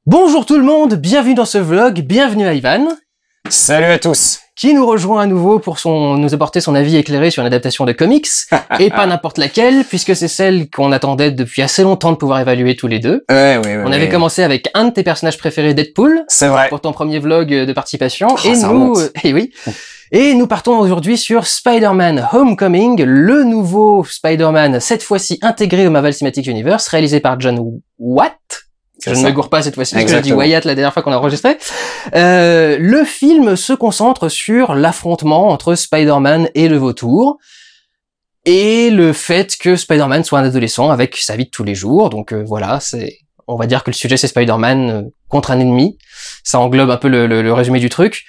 Bonjour tout le monde, bienvenue dans ce vlog, bienvenue à Ivan. Salut à tous. Qui nous rejoint à nouveau pour nous apporter son avis éclairé sur une adaptation de comics, et pas n'importe laquelle, puisque c'est celle qu'on attendait depuis assez longtemps de pouvoir évaluer tous les deux. On avait commencé avec un de tes personnages préférés, Deadpool. C'est vrai. Pour ton premier vlog de participation. Et nous partons aujourd'hui sur Spider-Man Homecoming, le nouveau Spider-Man, cette fois-ci intégré au Marvel Cinematic Universe, réalisé par John Watt. Je ne me gourre pas cette fois-ci, parce que j'ai dit Wyatt la dernière fois qu'on a enregistré. Le film se concentre sur l'affrontement entre Spider-Man et le vautour, et le fait que Spider-Man soit un adolescent avec sa vie de tous les jours. Donc voilà, on va dire que le sujet c'est Spider-Man contre un ennemi. Ça englobe un peu le résumé du truc.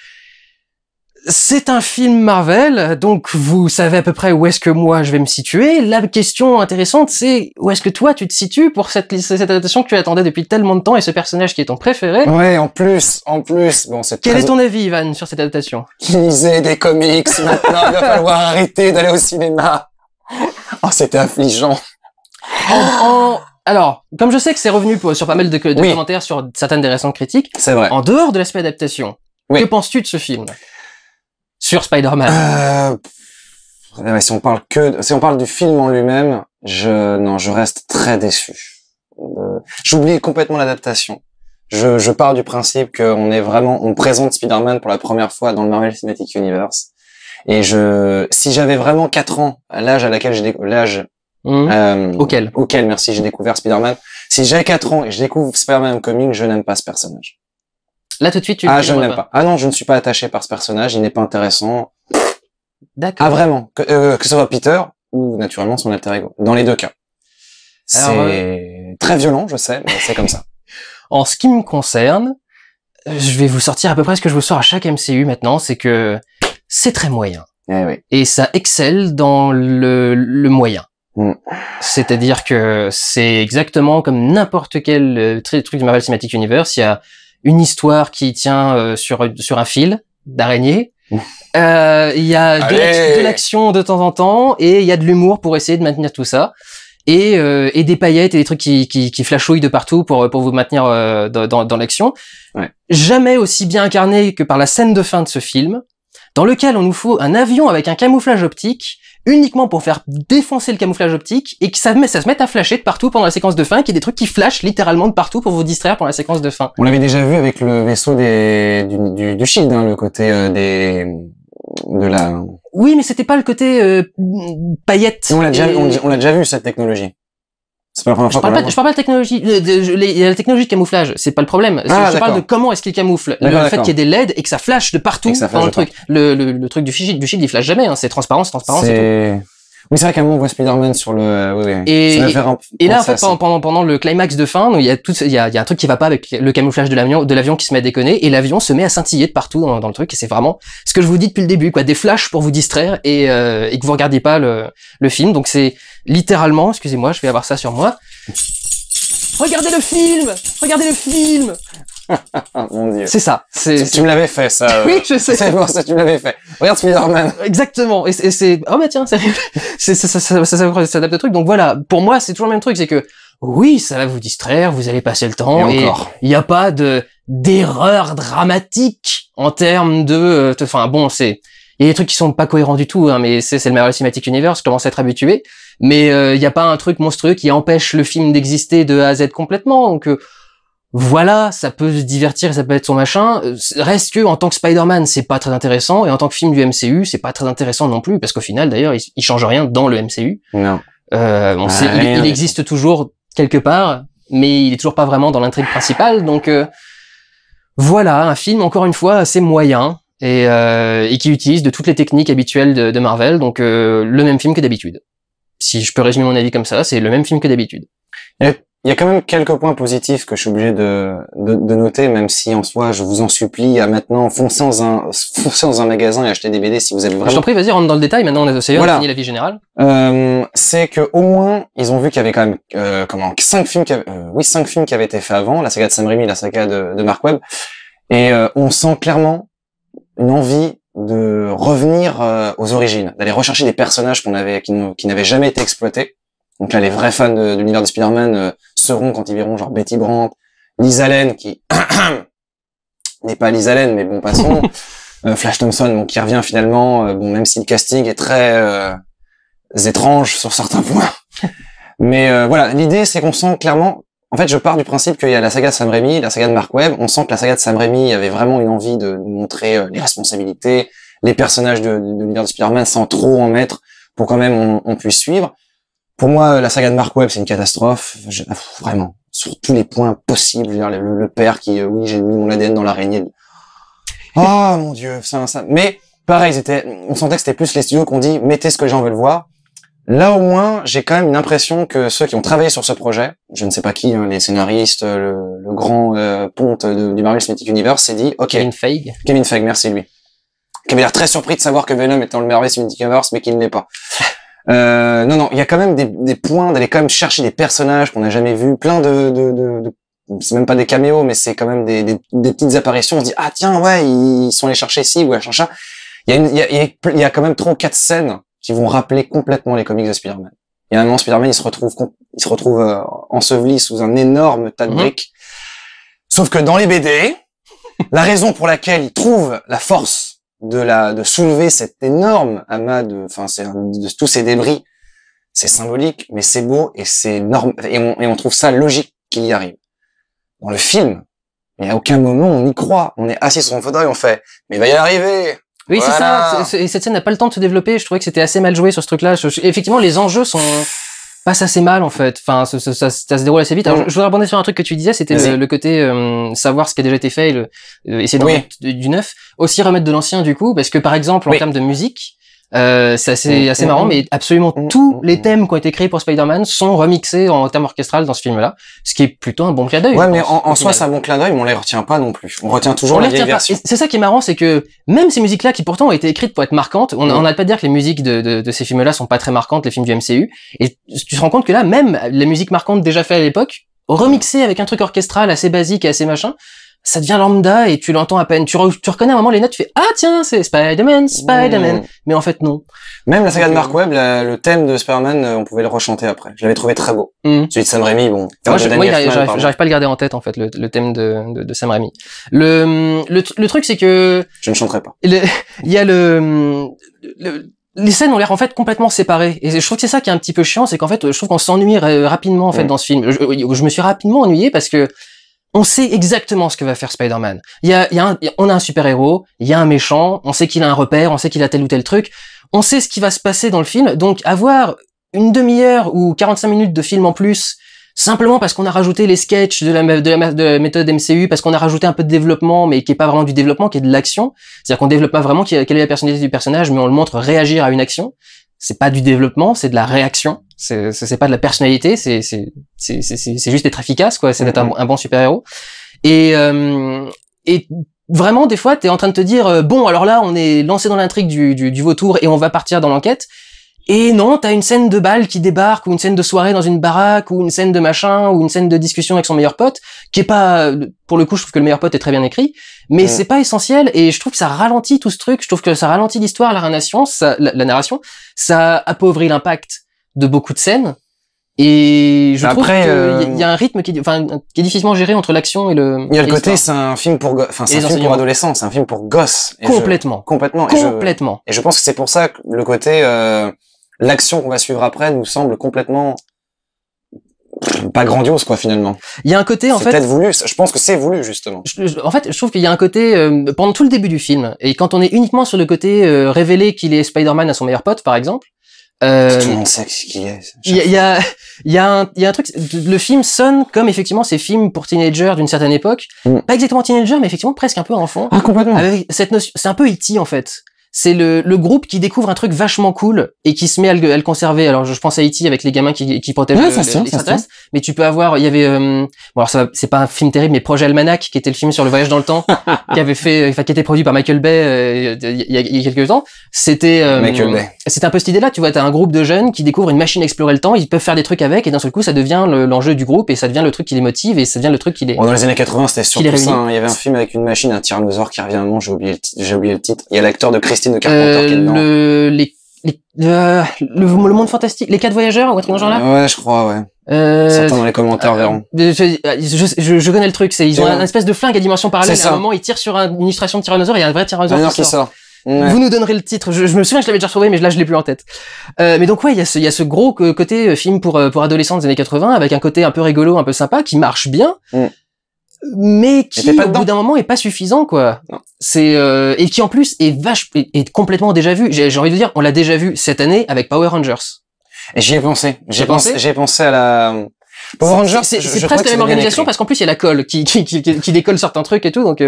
C'est un film Marvel, donc vous savez à peu près où est-ce que moi je vais me situer. La question intéressante, c'est où est-ce que toi tu te situes pour cette adaptation que tu attendais depuis tellement de temps et ce personnage qui est ton préféré. Ouais, en plus, bon, c'est Quel est ton avis, Ivan, sur cette adaptation? Lisez des comics, maintenant, il va falloir arrêter d'aller au cinéma. Oh, c'était affligeant. Alors, comme je sais que c'est revenu sur pas mal de commentaires sur certaines des récentes critiques, c'est vrai. En dehors de l'aspect adaptation, que penses-tu de ce film? Sur Spider-Man. Si on parle du film en lui-même, je reste très déçu. J'oublie complètement l'adaptation. Je pars du principe on présente Spider-Man pour la première fois dans le Marvel Cinematic Universe. Et si j'avais vraiment 4 ans, à l'âge à laquelle auquel, merci, j'ai découvert Spider-Man. Si j'avais 4 ans et je découvre Spider-Man Homecoming, je n'aime pas ce personnage. Là, tout de suite, je n'aime pas. Ah non, je ne suis pas attaché par ce personnage, il n'est pas intéressant. D'accord. Ah vraiment, que ce soit Peter ou naturellement son alter ego. Dans les deux cas. C'est très violent, je sais, mais c'est comme ça. En ce qui me concerne, je vais vous sortir à peu près ce que je vous sors à chaque MCU maintenant, c'est que c'est très moyen. Et ça excelle dans le moyen. C'est-à-dire que c'est exactement comme n'importe quel truc du Marvel Cinematic Universe, il y a une histoire qui tient sur un fil d'araignée. Il y a de l'action de temps en temps et il y a de l'humour pour essayer de maintenir tout ça et des paillettes et des trucs qui flashouillent de partout pour vous maintenir dans l'action. Jamais aussi bien incarné que par la scène de fin de ce film, dans lequel on nous faut un avion avec un camouflage optique uniquement pour faire défoncer le camouflage optique et que ça se mette à flasher de partout pendant la séquence de fin, qu'il y ait des trucs qui flashent littéralement de partout pour vous distraire pendant la séquence de fin. On l'avait déjà vu avec le vaisseau du Shield, hein, le côté de la... Oui, mais c'était pas le côté paillettes. On l'a déjà vu, cette technologie. C'est pas la première fois qu'on la voit. Je parle pas de technologie, il y a la technologie de camouflage, c'est pas le problème. Je parle de comment est-ce qu'il camoufle. Le fait qu'il y ait des LED et que ça flash de partout dans le truc. Le truc du shield, il flash jamais, hein. C'est transparent, c'est tout. Oui, c'est vrai qu'à un moment on voit Spider-Man sur le, Et là, en fait, pendant le climax de fin, il y a un truc qui va pas avec le camouflage de l'avion qui se met à déconner, et l'avion se met à scintiller de partout dans le truc, et c'est vraiment ce que je vous dis depuis le début, quoi, des flashs pour vous distraire et que vous regardiez pas le film. Donc c'est littéralement, excusez-moi, je vais avoir ça sur moi. Regardez le film! Mon Dieu. C'est ça. Tu me l'avais fait, ça. Oui, je sais. C'est bon, ça, tu me l'avais fait. Regarde Spider-Man. Exactement. Et c'est, oh bah tiens, ça s'adapte au truc. Donc voilà. Pour moi, c'est toujours le même truc. C'est que, oui, ça va vous distraire, vous allez passer le temps. Et il n'y a pas d'erreur dramatique en termes enfin bon, il y a des trucs qui sont pas cohérents du tout, hein, mais c'est le Marvel Cinematic Universe, je commence à être habitué. Mais, il y a pas un truc monstrueux qui empêche le film d'exister de A à Z complètement. Donc, voilà, ça peut se divertir, ça peut être son machin. Reste que, en tant que Spider-Man, c'est pas très intéressant, et en tant que film du MCU, c'est pas très intéressant non plus, parce qu'au final, d'ailleurs, il change rien dans le MCU. Non. Il existe toujours quelque part, mais il est toujours pas vraiment dans l'intrigue principale, donc, voilà, un film, encore une fois, assez moyen, et qui utilise de toutes les techniques habituelles de Marvel, donc, le même film que d'habitude. Si je peux résumer mon avis comme ça, c'est le même film que d'habitude. Il y a quand même quelques points positifs que je suis obligé de noter, même si en soi, je vous en supplie à maintenant foncer dans un magasin et acheter des BD si vous avez vraiment... Je t'en prie, vas-y, rentre dans le détail, maintenant on a fini l'avis général. C'est que au moins, ils ont vu qu'il y avait quand même, 5 films qui avaient été faits avant, la saga de Sam Raimi, la saga de Mark Webb, et on sent clairement une envie de revenir aux origines, d'aller rechercher des personnages qui n'avaient jamais été exploités. Donc là, les vrais fans de l'univers de Spider-Man sauront quand ils verront genre Betty Brant Liz Allen qui n'est pas Liz Allen, mais bon, passons. Flash Thompson, bon, qui revient finalement, bon, même si le casting est très étrange sur certains points. Mais voilà, l'idée, c'est qu'on sent clairement... En fait, je pars du principe qu'il y a la saga de Sam Raimi, la saga de Mark Webb. On sent que la saga de Sam Raimi avait vraiment une envie de montrer les responsabilités, les personnages de l'univers de Spider-Man sans trop en mettre pour quand même on puisse suivre. Pour moi, la saga de Mark Webb, c'est une catastrophe. Vraiment, sur tous les points possibles. Je veux dire, le père qui, oui, j'ai mis mon ADN dans l'araignée. Oh mon Dieu, ça. Mais pareil, on sentait que c'était plus les studios qu'on dit mettez ce que les gens veulent voir. Là au moins, j'ai quand même une impression que ceux qui ont travaillé sur ce projet, je ne sais pas qui, les scénaristes, le grand ponte du Marvel Cinematic Universe, s'est dit ok. Kevin Feige, merci lui. Qui avait l'air très surpris de savoir que Venom était dans le Marvel Cinematic Universe, mais qu'il ne l'est pas. Non, il y a quand même des points d'aller quand même chercher des personnages qu'on n'a jamais vus, plein de c'est même pas des caméos, mais c'est quand même des petites apparitions. On se dit ah tiens ouais ils sont allés chercher ici ou à chercher. Il y a quand même 3 ou 4 scènes qui vont rappeler complètement les comics de Spider-Man. Il y a un moment Spider-Man il se retrouve enseveli sous un énorme tas de briques. Sauf que dans les BD, la raison pour laquelle il trouve la force de soulever cet énorme amas de tous ces débris, c'est symbolique, mais c'est beau et c'est énorme et on trouve ça logique qu'il y arrive. Dans le film, il n'y a aucun moment on y croit. On est assis sur son fauteuil, on fait mais il va y arriver. Oui, voilà. c'est ça. Et cette scène n'a pas le temps de se développer. Je trouvais que c'était assez mal joué sur ce truc-là. Effectivement, les enjeux passent assez mal, en fait. Enfin, ça se déroule assez vite. Alors, je voudrais rebondir sur un truc que tu disais, c'était le côté savoir ce qui a déjà été fait et essayer d'en mettre du neuf. Aussi remettre de l'ancien, du coup, parce que, par exemple, en termes de musique, c'est assez marrant, mais absolument tous les thèmes qui ont été créés pour Spider-Man sont remixés en termes orchestral dans ce film-là, ce qui est plutôt un bon clin d'œil. Ouais, mais en soi, c'est un bon clin d'œil, mais on les retient pas non plus. On retient toujours la vieille version. C'est ça qui est marrant, c'est que même ces musiques-là, qui pourtant ont été écrites pour être marquantes, on n'arrête pas de dire que les musiques de ces films-là sont pas très marquantes, les films du MCU, et tu te rends compte que là, même la musique marquante déjà faite à l'époque, remixée avec un truc orchestral assez basique et assez machin, ça devient lambda et tu l'entends à peine. Tu reconnais à un moment les notes, tu fais ah tiens c'est Spider-Man, mais en fait non. Même la saga de Mark Webb, le thème de Spider-Man, on pouvait le rechanter après. Je l'avais trouvé très beau. Celui de Sam Raimi, bon. Moi, j'arrive pas à le garder en tête en fait le thème de Sam Raimi. Le truc c'est que je ne chanterai pas. Il y a les scènes ont l'air en fait complètement séparées et je trouve que c'est ça qui est un petit peu chiant, c'est qu'en fait je trouve qu'on s'ennuie rapidement en fait dans ce film. Je me suis rapidement ennuyé parce que on sait exactement ce que va faire Spider-Man. On a un super-héros, il y a un méchant, on sait qu'il a un repère, on sait qu'il a tel ou tel truc, on sait ce qui va se passer dans le film, donc avoir une demi-heure ou 45 minutes de film en plus, simplement parce qu'on a rajouté les sketchs de la méthode MCU, parce qu'on a rajouté un peu de développement, mais qui est pas vraiment du développement, qui est de l'action, c'est-à-dire qu'on développe pas vraiment quelle est la personnalité du personnage, mais on le montre réagir à une action. C'est pas du développement, c'est de la réaction. C'est pas de la personnalité, c'est juste être efficace, quoi. C'est d'être un bon super-héros. Et vraiment, des fois, t'es en train de te dire, bon, alors là, on est lancé dans l'intrigue du vautour et on va partir dans l'enquête. Et non, t'as une scène de bal qui débarque, ou une scène de soirée dans une baraque, ou une scène de machin, ou une scène de discussion avec son meilleur pote, qui est pas, pour le coup, je trouve que le meilleur pote est très bien écrit, mais c'est pas essentiel, et je trouve que ça ralentit tout ce truc, je trouve que ça ralentit l'histoire, la narration, ça appauvrit l'impact de beaucoup de scènes, et je trouve qu'il y a un rythme qui est difficilement géré entre l'action et le... Il y a le côté, c'est un film pour adolescents, c'est un film pour gosses. Complètement. Et je pense que c'est pour ça que le côté, l'action qu'on va suivre après nous semble complètement pas grandiose, quoi, finalement. Il y a un côté, en fait... C'est peut-être voulu, je pense que c'est voulu, justement. En fait, je trouve qu'il y a un côté, pendant tout le début du film, et quand on est uniquement sur le côté révéler qu'il est Spider-Man à son meilleur pote, par exemple, tout le monde sait qui est. Il y a un truc, le film sonne comme effectivement ces films pour teenagers d'une certaine époque, pas exactement teenager, mais effectivement presque un peu enfant. Ah, complètement. Avec cette notion, c'est un peu E.T. en fait. C'est le groupe qui découvre un truc vachement cool et qui se met à le conserver. Alors je pense à E.T. avec les gamins qui protègent l'extraterrestre, mais tu peux avoir, il y avait bon alors c'est pas un film terrible, mais Projet Almanac qui était le film sur le voyage dans le temps qui était produit par Michael Bay il y a quelques temps. C'était c'était un peu cette idée-là, tu vois, t'as un groupe de jeunes qui découvrent une machine à explorer le temps, ils peuvent faire des trucs avec et d'un seul coup ça devient l'enjeu du groupe et ça devient le truc qui les motive et ça devient le truc qui les... Dans les années 80, c'était surtout ça, hein. Il y avait un film avec une machine, un tyrannosaure qui revient à un moment, j'ai oublié le titre. Il y a l'acteur de Christine de Carpenter qui est dedans. Le monde fantastique, les 4 voyageurs ou un truc dans ce genre-là. Ouais, je crois, ouais. Certains dans les commentaires verront. Je connais le truc, ils ont un espèce de flingue à dimension parallèle. À un moment, ils tirent sur une illustration de tyrannosaure et il y a un vrai tyrannosaure qui sort. Ouais. Vous nous donnerez le titre. Je me souviens que je l'avais déjà retrouvé, mais là je l'ai plus en tête. Mais donc ouais, il y a ce gros côté film pour adolescents des années 80 avec un côté un peu rigolo, un peu sympa qui marche bien. Mais qui au bout d'un moment est pas suffisant quoi. Non. Et qui en plus est complètement déjà vu. J'ai envie de dire, on l'a déjà vu cette année avec Power Rangers. Et j'y ai pensé. J'ai pensé à la Power Rangers. C'est presque la même organisation parce qu'en plus il y a la colle qui décolle certains trucs et tout donc.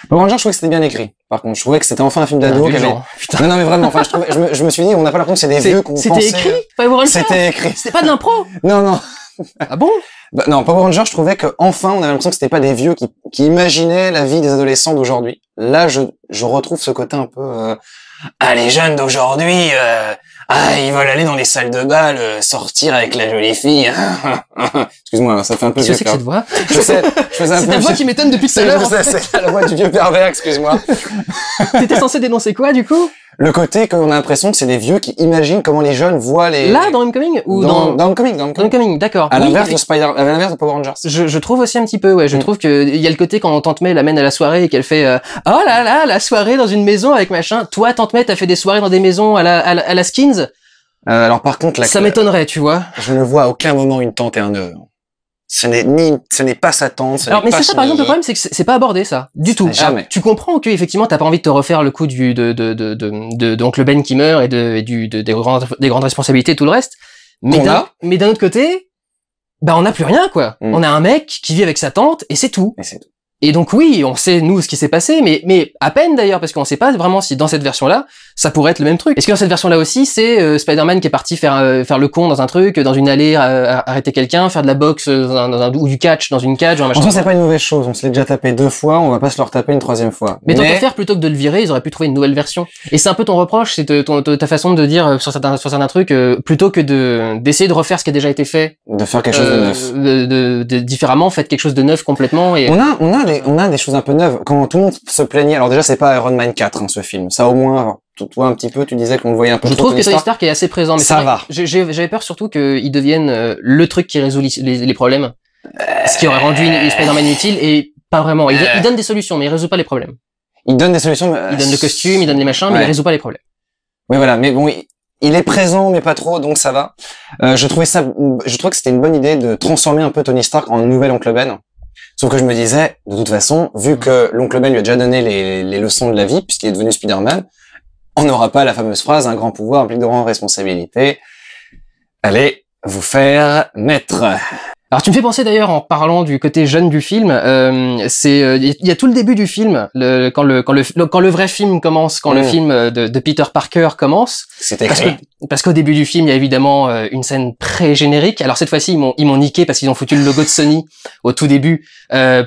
Power Rangers, je trouvais que c'était bien écrit. Par contre, je trouvais que c'était enfin un film d'ado. Non, mais vraiment. Enfin, je me suis dit, on n'a pas l'impression que c'est des vieux qu'on pensait. C'était écrit, Power Rangers. C'était écrit. C'était pas de l'impro. Non. Ah bon? Bah, non, Power Rangers, je trouvais que enfin, on avait l'impression que c'était pas des vieux qui imaginaient la vie des adolescents d'aujourd'hui. Là, je retrouve ce côté un peu, les jeunes d'aujourd'hui, ils veulent aller dans les salles de bal, sortir avec la jolie fille. Excuse-moi, ça fait un peu vieux. Je sais que cette voix. Je sais, je faisais un peu. C'est ta voix qui m'étonne depuis tout à l'heure. C'est la voix du vieux pervers, excuse-moi. T'étais censé dénoncer quoi, du coup? Le côté qu'on a l'impression que c'est des vieux qui imaginent comment les jeunes voient les... Là, dans Homecoming? Ou dans Homecoming, d'accord. À l'inverse de Power Rangers. Je trouve aussi un petit peu, ouais. Je trouve que il y a le côté quand Tante May l'amène à la soirée et qu'elle fait, oh là là, la soirée dans une maison avec machin. Toi, Tante May, t'as fait des soirées dans des maisons à la Skins? Alors par contre, ça m'étonnerait, tu vois. Je ne vois à aucun moment une tante et un neveu. Ce n'est pas sa tante. Alors, mais c'est ça, par exemple, le problème, c'est que c'est pas abordé, ça. Du tout. Jamais. Alors, tu comprends que, effectivement, t'as pas envie de te refaire le coup de Oncle Ben qui meurt et des grandes responsabilités et tout le reste. Mais d'un autre côté, on n'a plus rien, quoi. On a un mec qui vit avec sa tante et c'est tout. Et donc oui, on sait nous ce qui s'est passé, mais à peine d'ailleurs, parce qu'on sait pas vraiment si dans cette version-là, ça pourrait être le même truc. Est-ce que dans cette version-là aussi, c'est Spider-Man qui est parti faire le con dans un truc, dans une allée, arrêter quelqu'un, faire de la boxe ou du catch dans une cage ou un machin. En soi, c'est pas une mauvaise chose. On se l'est déjà tapé 2 fois, on va pas se le retaper une 3e fois. Mais tant qu'à faire, plutôt que de le virer, ils auraient pu trouver une nouvelle version. Et c'est un peu ton reproche, c'est ta façon de dire sur certains trucs, plutôt que d'essayer de refaire ce qui a déjà été fait. De faire quelque chose de neuf. Différemment, faites quelque chose de neuf complètement. Et on a des choses un peu neuves. Quand tout le monde se plaignait, alors déjà c'est pas Iron Man 4 ce film. Ça au moins, toi un petit peu, tu disais qu'on le voyait un peu trop. Je trouve que Tony Stark est assez présent, mais ça va. J'avais peur surtout qu'il devienne le truc qui résout les problèmes, ce qui aurait rendu Spider-Man utile et pas vraiment. Il donne des solutions, mais il résout pas les problèmes. Il donne des solutions. Il donne le costume, il donne les machins, mais il résout pas les problèmes. Oui voilà, mais bon. Il est présent, mais pas trop, donc ça va. Je trouvais que c'était une bonne idée de transformer un peu Tony Stark en nouvel Oncle Ben. Sauf que je me disais, de toute façon, vu que l'oncle Ben lui a déjà donné les leçons de la vie, puisqu'il est devenu Spider-Man, on n'aura pas la fameuse phrase, un grand pouvoir implique de grandes responsabilités. Allez vous faire mettre. Alors tu me fais penser d'ailleurs en parlant du côté jeune du film, il y a tout le début du film, quand le vrai film commence, quand le film de Peter Parker commence. C'est écrit. Parce qu'au début du film, il y a évidemment une scène pré-générique. Alors cette fois-ci, ils m'ont niqué parce qu'ils ont foutu le logo de Sony au tout début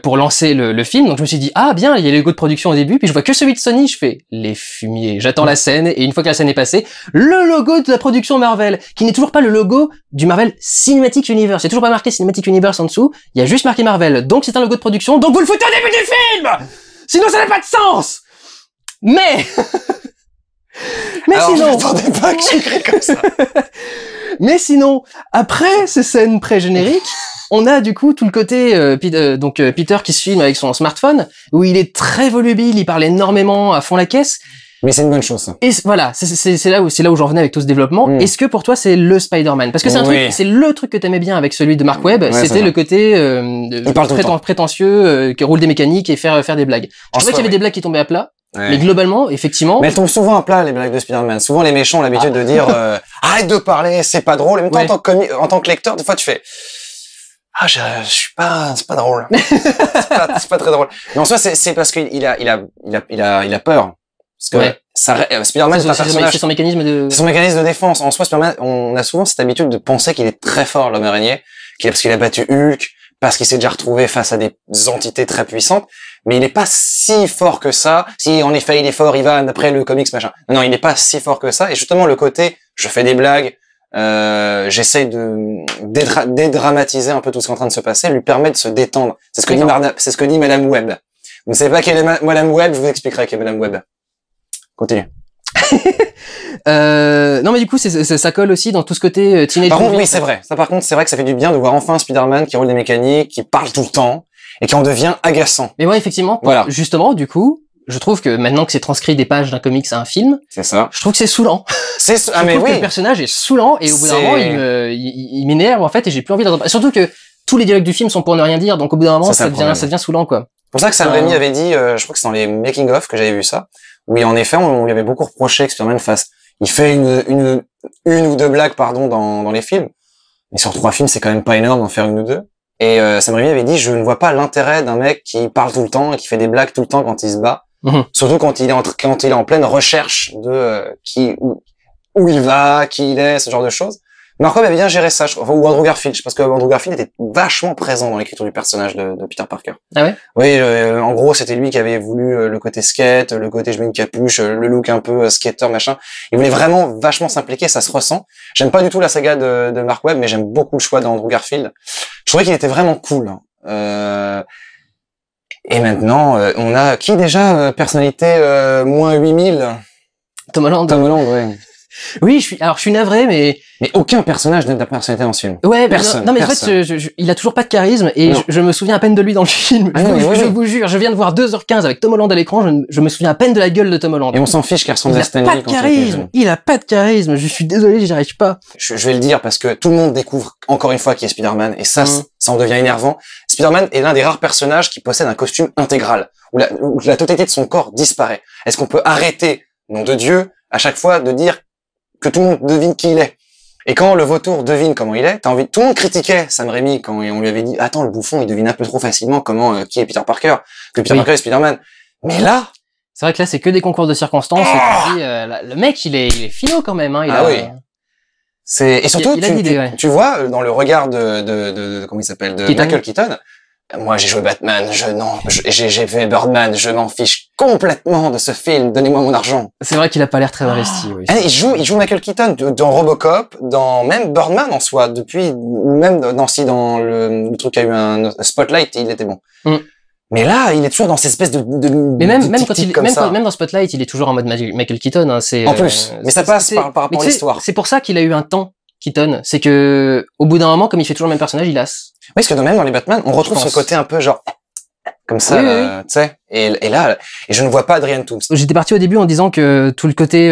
pour lancer le film. Donc je me suis dit bien, il y a le logo de production au début, puis je vois que celui de Sony, je fais les fumiers. J'attends la scène et une fois que la scène est passée, le logo de la production Marvel, qui n'est toujours pas le logo du Marvel Cinematic Universe. Il n'y a toujours pas marqué Cinematic Universe en dessous. Il y a juste marqué Marvel. Donc c'est un logo de production. Donc vous le foutez au début du film. Sinon ça n'a pas de sens. Mais alors, sinon, je m'attendais pas que tu cries comme ça. Mais sinon, après ces scènes pré-génériques, on a du coup tout le côté Peter qui se filme avec son smartphone, où il est très volubile, il parle énormément à fond la caisse. Mais c'est une bonne chose. Ça. Et voilà, c'est là où j'en venais avec tout ce développement. Est-ce que pour toi c'est le Spider-Man? Parce que c'est un truc, c'est le truc que t'aimais bien avec celui de Mark Webb, c'était le côté prétentieux, qui roule des mécaniques et faire des blagues. Je trouvais qu'il y avait des blagues qui tombaient à plat. Ouais. Mais globalement, effectivement... Mais elles tombent souvent à plat, les blagues de Spider-Man. Souvent, les méchants ont l'habitude de dire arrête de parler, c'est pas drôle. Et même toi, en tant que lecteur, des fois, tu fais je suis pas... C'est pas drôle. c'est pas très drôle. Mais en soi, c'est parce qu'il a peur. Parce que Spider-Man, c'est un personnage... C'est son mécanisme de... C'est son mécanisme de défense. En soi, Spider-Man, on a souvent cette habitude de penser qu'il est très fort, l'homme araignée, parce qu'il a battu Hulk, parce qu'il s'est déjà retrouvé face à des entités très puissantes. Mais il n'est pas si fort que ça. Si, en effet, il est fort, Ivan, après le comics, machin. Non, il n'est pas si fort que ça. Et justement, le côté, je fais des blagues, j'essaye de dédramatiser un peu tout ce qui est en train de se passer, lui permet de se détendre. C'est ce que dit Madame Webb. Vous ne savez pas quelle est Madame Webb, je vous expliquerai qui est Madame Webb. Continue. Non, mais du coup, ça colle aussi dans tout ce côté teenage. Par contre, oui, c'est vrai. Ça, par contre, c'est vrai que ça fait du bien de voir enfin un Spider-Man qui roule des mécaniques, qui parle tout le temps, et qui en devient agaçant. Mais ouais, effectivement. Voilà. Justement, du coup, je trouve que maintenant que c'est transcrit des pages d'un comics à un film, c'est ça. Je trouve que c'est saoulant. Mais je trouve que le personnage est saoulant et au bout d'un moment, il m'énerve en fait et j'ai plus envie d'entendre. Surtout que tous les dialogues du film sont pour ne rien dire, donc au bout d'un moment, ça devient saoulant quoi. C'est pour ça que Sam Raimi avait dit, je crois que c'est dans les making of que j'avais vu ça, où en effet, on lui avait beaucoup reproché que Spider-Man il fait une ou deux blagues, pardon, dans les films. Mais sur 3 films, c'est quand même pas énorme d'en faire une ou deux. Et Sam Raimi avait dit, je ne vois pas l'intérêt d'un mec qui parle tout le temps et qui fait des blagues tout le temps quand il se bat. Surtout quand il est en pleine recherche de où il va, qui il est, ce genre de choses. Marco avait bien géré ça, ou Andrew Garfield, parce que Andrew Garfield était vachement présent dans l'écriture du personnage de Peter Parker. Ah ouais? Oui, en gros, c'était lui qui avait voulu le côté skate, le côté je mets une capuche, le look un peu skater, machin. Il voulait vraiment vachement s'impliquer, ça se ressent. J'aime pas du tout la saga de Mark Webb, mais j'aime beaucoup le choix d'Andrew Garfield. Je trouvais qu'il était vraiment cool. Et maintenant, on a qui déjà personnalité moins 8000 Tom Holland. Tom Holland, ouais. Oui, je suis navré, mais aucun personnage n'a de personnalité dans ce film. Ouais, personne. Non, mais personne. En fait, il a toujours pas de charisme et je me souviens à peine de lui dans le film. Je vous jure, je viens de voir 2h15 avec Tom Holland à l'écran, je me souviens à peine de la gueule de Tom Holland. Et on s'en fiche qu'il ressemble à Stanley. Il a pas de charisme. Il a pas de charisme. Je suis désolé, j'y arrive pas. Je vais le dire parce que tout le monde découvre encore une fois qui est Spider-Man et ça en devient énervant. Spider-Man est l'un des rares personnages qui possède un costume intégral où la totalité de son corps disparaît. Est-ce qu'on peut arrêter, nom de Dieu, à chaque fois de dire que tout le monde devine qui il est. Et quand le vautour devine comment il est, tout le monde critiquait Sam Raimi quand on lui avait dit, attends, le bouffon, il devine un peu trop facilement qui est Peter Parker, que Peter Parker est Spider-Man. Mais là, c'est vrai que là, c'est que des concours de circonstances. Et tu dis, le mec, il est philo quand même, hein. Et surtout, tu vois, dans le regard de comment il s'appelle, de Michael Keaton, moi, j'ai joué Batman, j'ai fait Birdman, je m'en fiche complètement de ce film, donnez-moi mon argent. C'est vrai qu'il a pas l'air très investi, oui. Il joue Michael Keaton dans Robocop, dans même Birdman en soi, même dans le truc qui a eu un Spotlight, il était bon. Mais là, il est toujours dans cette espèce mais même dans Spotlight, il est toujours en mode Michael Keaton, hein, en plus. Mais ça passe par rapport à l'histoire. C'est pour ça qu'il a eu un temps, Keaton. C'est que, au bout d'un moment, comme il fait toujours le même personnage, il lasse. Oui, parce que même dans les Batman, on retrouve ce côté un peu genre, comme ça, tu sais. Et là, je ne vois pas Adrian Toomes. J'étais parti au début en disant que tout le côté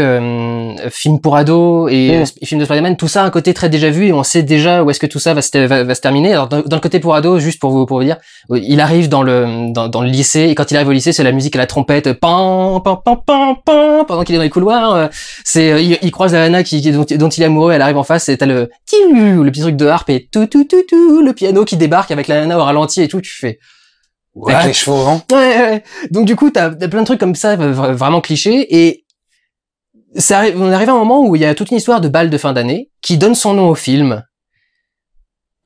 film pour ados et film de Spider-Man, tout ça a un côté très déjà vu et on sait déjà où est-ce que tout ça va se terminer. Alors dans le côté pour ados, juste pour vous dire, il arrive dans le lycée et quand il arrive au lycée, c'est la musique à la trompette, pan pan pan pan pan pendant qu'il est dans les couloirs. Il croise la nana dont il est amoureux, elle arrive en face et t'as le petit truc de harpe et tout le piano qui débarque avec la nana au ralenti et tout, tu fais. Ouais. Avec les cheveux au vent. Ouais. Donc du coup, t'as plein de trucs comme ça, vraiment clichés, et on arrive à un moment où il y a toute une histoire de bal de fin d'année qui donne son nom au film.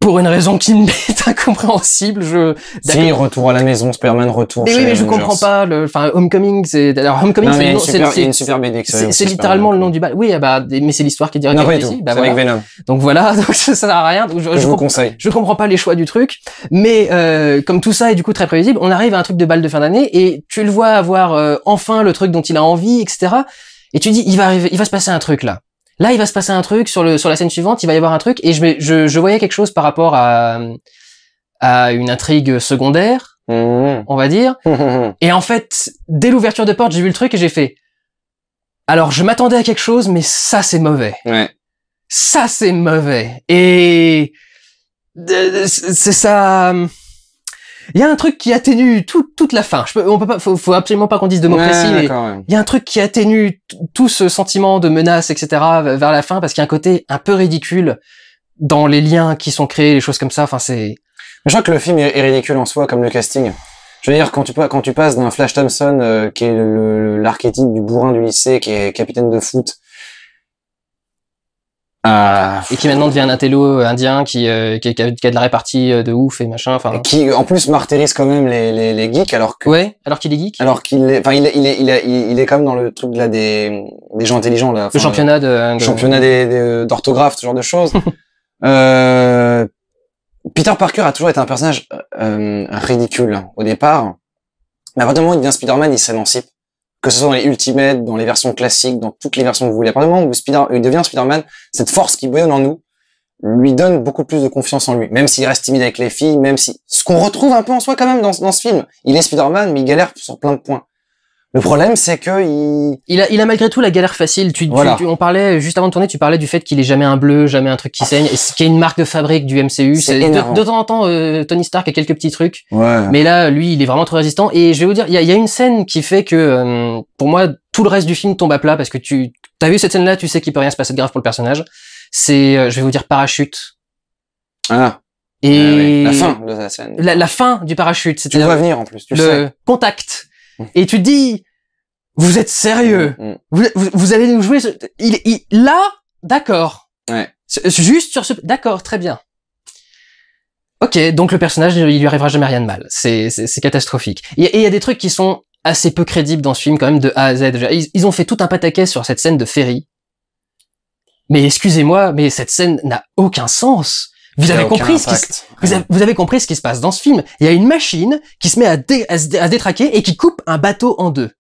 Pour une raison qui m'est incompréhensible, Si, retour à la maison, Spider-Man retour. Mais oui, mais je comprends pas Homecoming, Homecoming, c'est une super BD. C'est littéralement le nom du bal. Oui, mais c'est l'histoire qui est directement ici. C'est avec Venom. Donc voilà, donc ça sert à rien. Donc je vous conseille. Je comprends pas les choix du truc, mais comme tout ça est du coup très prévisible, on arrive à un truc de bal de fin d'année et tu le vois avoir enfin le truc dont il a envie, etc. Et tu dis, il va se passer un truc là. Là, il va se passer un truc sur la scène suivante, il va y avoir un truc, et je voyais quelque chose par rapport à une intrigue secondaire, on va dire. Et en fait, dès l'ouverture de porte, j'ai vu le truc et j'ai fait, alors je m'attendais à quelque chose, mais ça c'est mauvais. Ouais. Ça c'est mauvais. Et c'est ça. Il y a un truc qui atténue toute la fin. Faut absolument pas qu'on dise de mots précis, mais il y a un truc qui atténue tout ce sentiment de menace, etc. vers la fin, parce qu'il y a un côté un peu ridicule dans les liens qui sont créés, les choses comme ça. Enfin, c'est. Je crois que le film est ridicule en soi, comme le casting. Je veux dire, quand tu passes d'un Flash Thompson, qui est l'archétype du bourrin du lycée, qui est capitaine de foot, et qui maintenant devient un intello indien qui a de la répartie de ouf et machin, enfin. Qui, en plus, martyrise quand même les geeks, alors que. Ouais, alors qu'il est geek. Alors qu'il est, enfin, il est quand même dans le truc là des gens intelligents, là. Le championnat d'orthographe, ce genre de choses. Peter Parker a toujours été un personnage, ridicule, au départ. Mais à partir du moment où il devient Spider-Man, il s'émancipe que ce soit dans les Ultimates, dans les versions classiques, dans toutes les versions que vous voulez. À partir du moment où il devient Spider-Man, cette force qui bouillonne en nous lui donne beaucoup plus de confiance en lui, même s'il reste timide avec les filles, même si ce qu'on retrouve un peu en soi quand même dans ce film. Il est Spider-Man, mais il galère sur plein de points. Le problème, c'est que il a malgré tout la galère facile. On parlait juste avant de tourner, tu parlais du fait qu'il ait jamais un bleu, jamais un truc qui saigne, et ce qui est une marque de fabrique du MCU. C'est de temps en temps, Tony Stark a quelques petits trucs, ouais. Mais là, lui, il est vraiment trop résistant. Et je vais vous dire, il y a une scène qui fait que, pour moi, tout le reste du film tombe à plat parce que t'as vu cette scène-là, tu sais qu'il peut rien se passer de grave pour le personnage. C'est, je vais vous dire, parachute. Ah. Et la fin de la scène. La fin du parachute. Tu le vois venir en plus. Tu le sais. Contact. Et tu te dis, vous êtes sérieux? Vous allez nous jouer là, d'accord. Ouais. Juste sur ce, d'accord, très bien. Ok, donc le personnage, il lui arrivera jamais rien de mal. C'est catastrophique. Et il y a des trucs qui sont assez peu crédibles dans ce film, quand même, de A à Z. Ils ont fait tout un pataquès sur cette scène de ferry. Mais excusez-moi, mais cette scène n'a aucun sens. Vous avez compris vous avez compris ce qui se passe dans ce film. Il y a une machine qui se met à se détraquer et qui coupe un bateau en deux.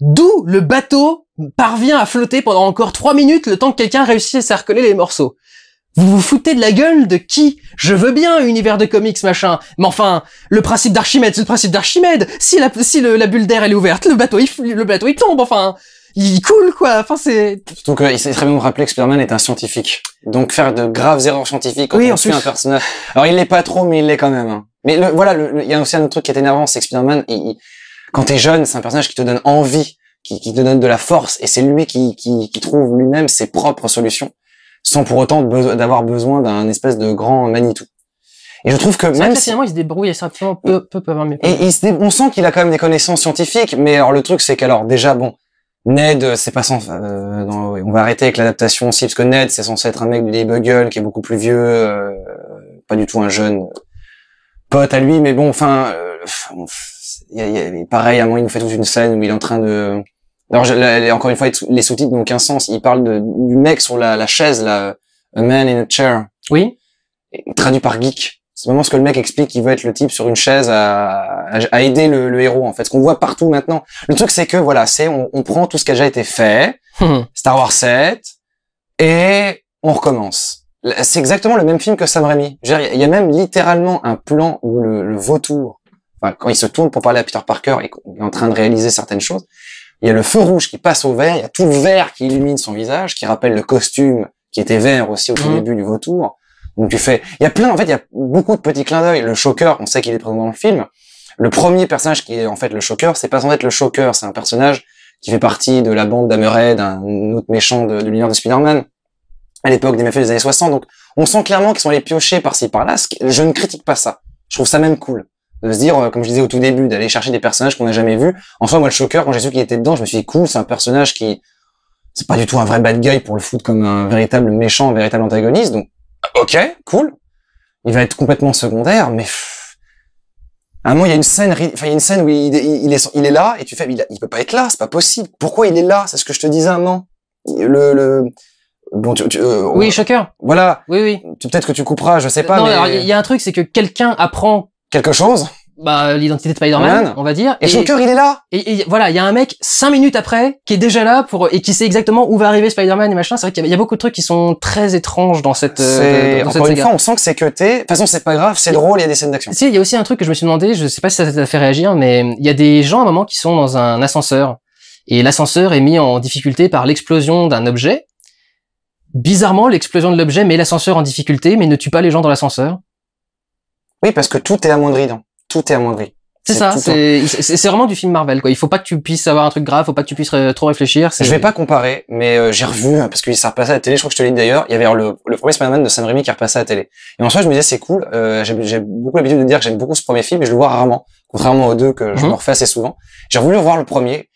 D'où le bateau parvient à flotter pendant encore 3 minutes le temps que quelqu'un réussisse à recoller les morceaux. Vous vous foutez de la gueule de qui? Je veux bien univers de comics machin, mais enfin, le principe d'Archimède, c'est le principe d'Archimède. Si la bulle d'air elle est ouverte, le bateau il tombe, enfin, il coule quoi. Enfin c'est. Surtout qu'il s'est très bien de rappeler que Spider-Man est un scientifique. Donc faire de graves erreurs scientifiques quand on suit un personnage. Alors il l'est pas trop, mais il l'est quand même. Hein. Mais il y a aussi un autre truc qui est énervant, c'est que Spider-Man, quand t'es jeune, c'est un personnage qui te donne envie, qui te donne de la force, et c'est lui qui trouve lui-même ses propres solutions, sans pour autant d'avoir besoin d'un espèce de grand Manitou. Et je trouve que même finalement il se débrouille assez rapidement, peu mieux. Et on sent qu'il a quand même des connaissances scientifiques, mais alors le truc c'est qu'alors déjà bon, Ned, c'est pas on va arrêter avec l'adaptation aussi, parce que Ned c'est censé être un mec du Bugle qui est beaucoup plus vieux, pas du tout un jeune pote à lui, mais bon, enfin. Pareil, à un moment, il nous fait toute une scène où il est en train de... Alors, encore une fois, les sous-titres n'ont aucun sens. Il parle du mec sur la chaise, là, a man in a chair. Oui. Traduit par geek. C'est vraiment ce que le mec explique, qu'il veut être le type sur une chaise à aider le héros, en fait. Ce qu'on voit partout maintenant. Le truc, c'est que, voilà, on prend tout ce qui a déjà été fait, Star Wars 7, et on recommence. C'est exactement le même film que Sam Raimi. Il y a même littéralement un plan où le vautour, quand il se tourne pour parler à Peter Parker et qu'il est en train de réaliser certaines choses, il y a le feu rouge qui passe au vert, il y a tout le vert qui illumine son visage, qui rappelle le costume qui était vert aussi au tout début du vautour. Donc il y a beaucoup de petits clins d'œil. Le Shocker, on sait qu'il est présent dans le film. Le premier personnage qui est en fait le Shocker, c'est pas censé être le Shocker, c'est un personnage qui fait partie de la bande d'Hammerhead, un autre méchant de l'univers de Spider-Man, à l'époque des méfaits des années 60. Donc on sent clairement qu'ils sont allés piocher par-ci par-là. Je ne critique pas ça. Je trouve ça même cool. De se dire, comme je disais au tout début, d'aller chercher des personnages qu'on n'a jamais vus. En soi, moi, le Shocker, quand j'ai su qu'il était dedans, je me suis dit, cool, c'est un personnage c'est pas du tout un vrai bad guy pour le foutre comme un véritable méchant, un véritable antagoniste. Donc, ok, cool. Il va être complètement secondaire, mais à un moment, il y a une scène où il est là, et tu fais, il peut pas être là, c'est pas possible. Pourquoi il est là? C'est ce que je te disais un moment. Bon, oui, Shocker. Voilà. Oui. Peut-être que tu couperas, je sais pas. Non, mais alors, il y a un truc, c'est que quelqu'un apprend quelque chose. L'identité de Spider-Man, on va dire. Et Shocker, il est là. Et voilà, il y a un mec 5 minutes après qui est déjà là et qui sait exactement où va arriver Spider-Man et machin. C'est vrai qu'il y a beaucoup de trucs qui sont très étranges dans cette. Encore une fois, on sent que c'est cuté. De toute façon, c'est pas grave, c'est drôle. Il y a des scènes d'action. Tu sais, il y a aussi un truc que je me suis demandé. Je sais pas si ça t'a fait réagir, mais il y a des gens à un moment qui sont dans un ascenseur et l'ascenseur est mis en difficulté par l'explosion d'un objet. Bizarrement, l'explosion de l'objet met l'ascenseur en difficulté, mais ne tue pas les gens dans l'ascenseur. Oui, parce que tout est amoindri. Tout est amoindri. C'est ça, c'est vraiment du film Marvel, quoi. Il faut pas que tu puisses avoir un truc grave, faut pas que tu puisses trop réfléchir. Je vais pas comparer, mais j'ai revu, parce que ça repassait à la télé, je crois que je te l'ai dit d'ailleurs, il y avait le premier Spider-Man de Sam Raimi qui repassait à la télé. Et en soi, je me disais, c'est cool, j'ai beaucoup l'habitude de dire que j'aime beaucoup ce premier film, mais je le vois rarement, contrairement aux deux que je me refais assez souvent. J'ai voulu revoir le premier,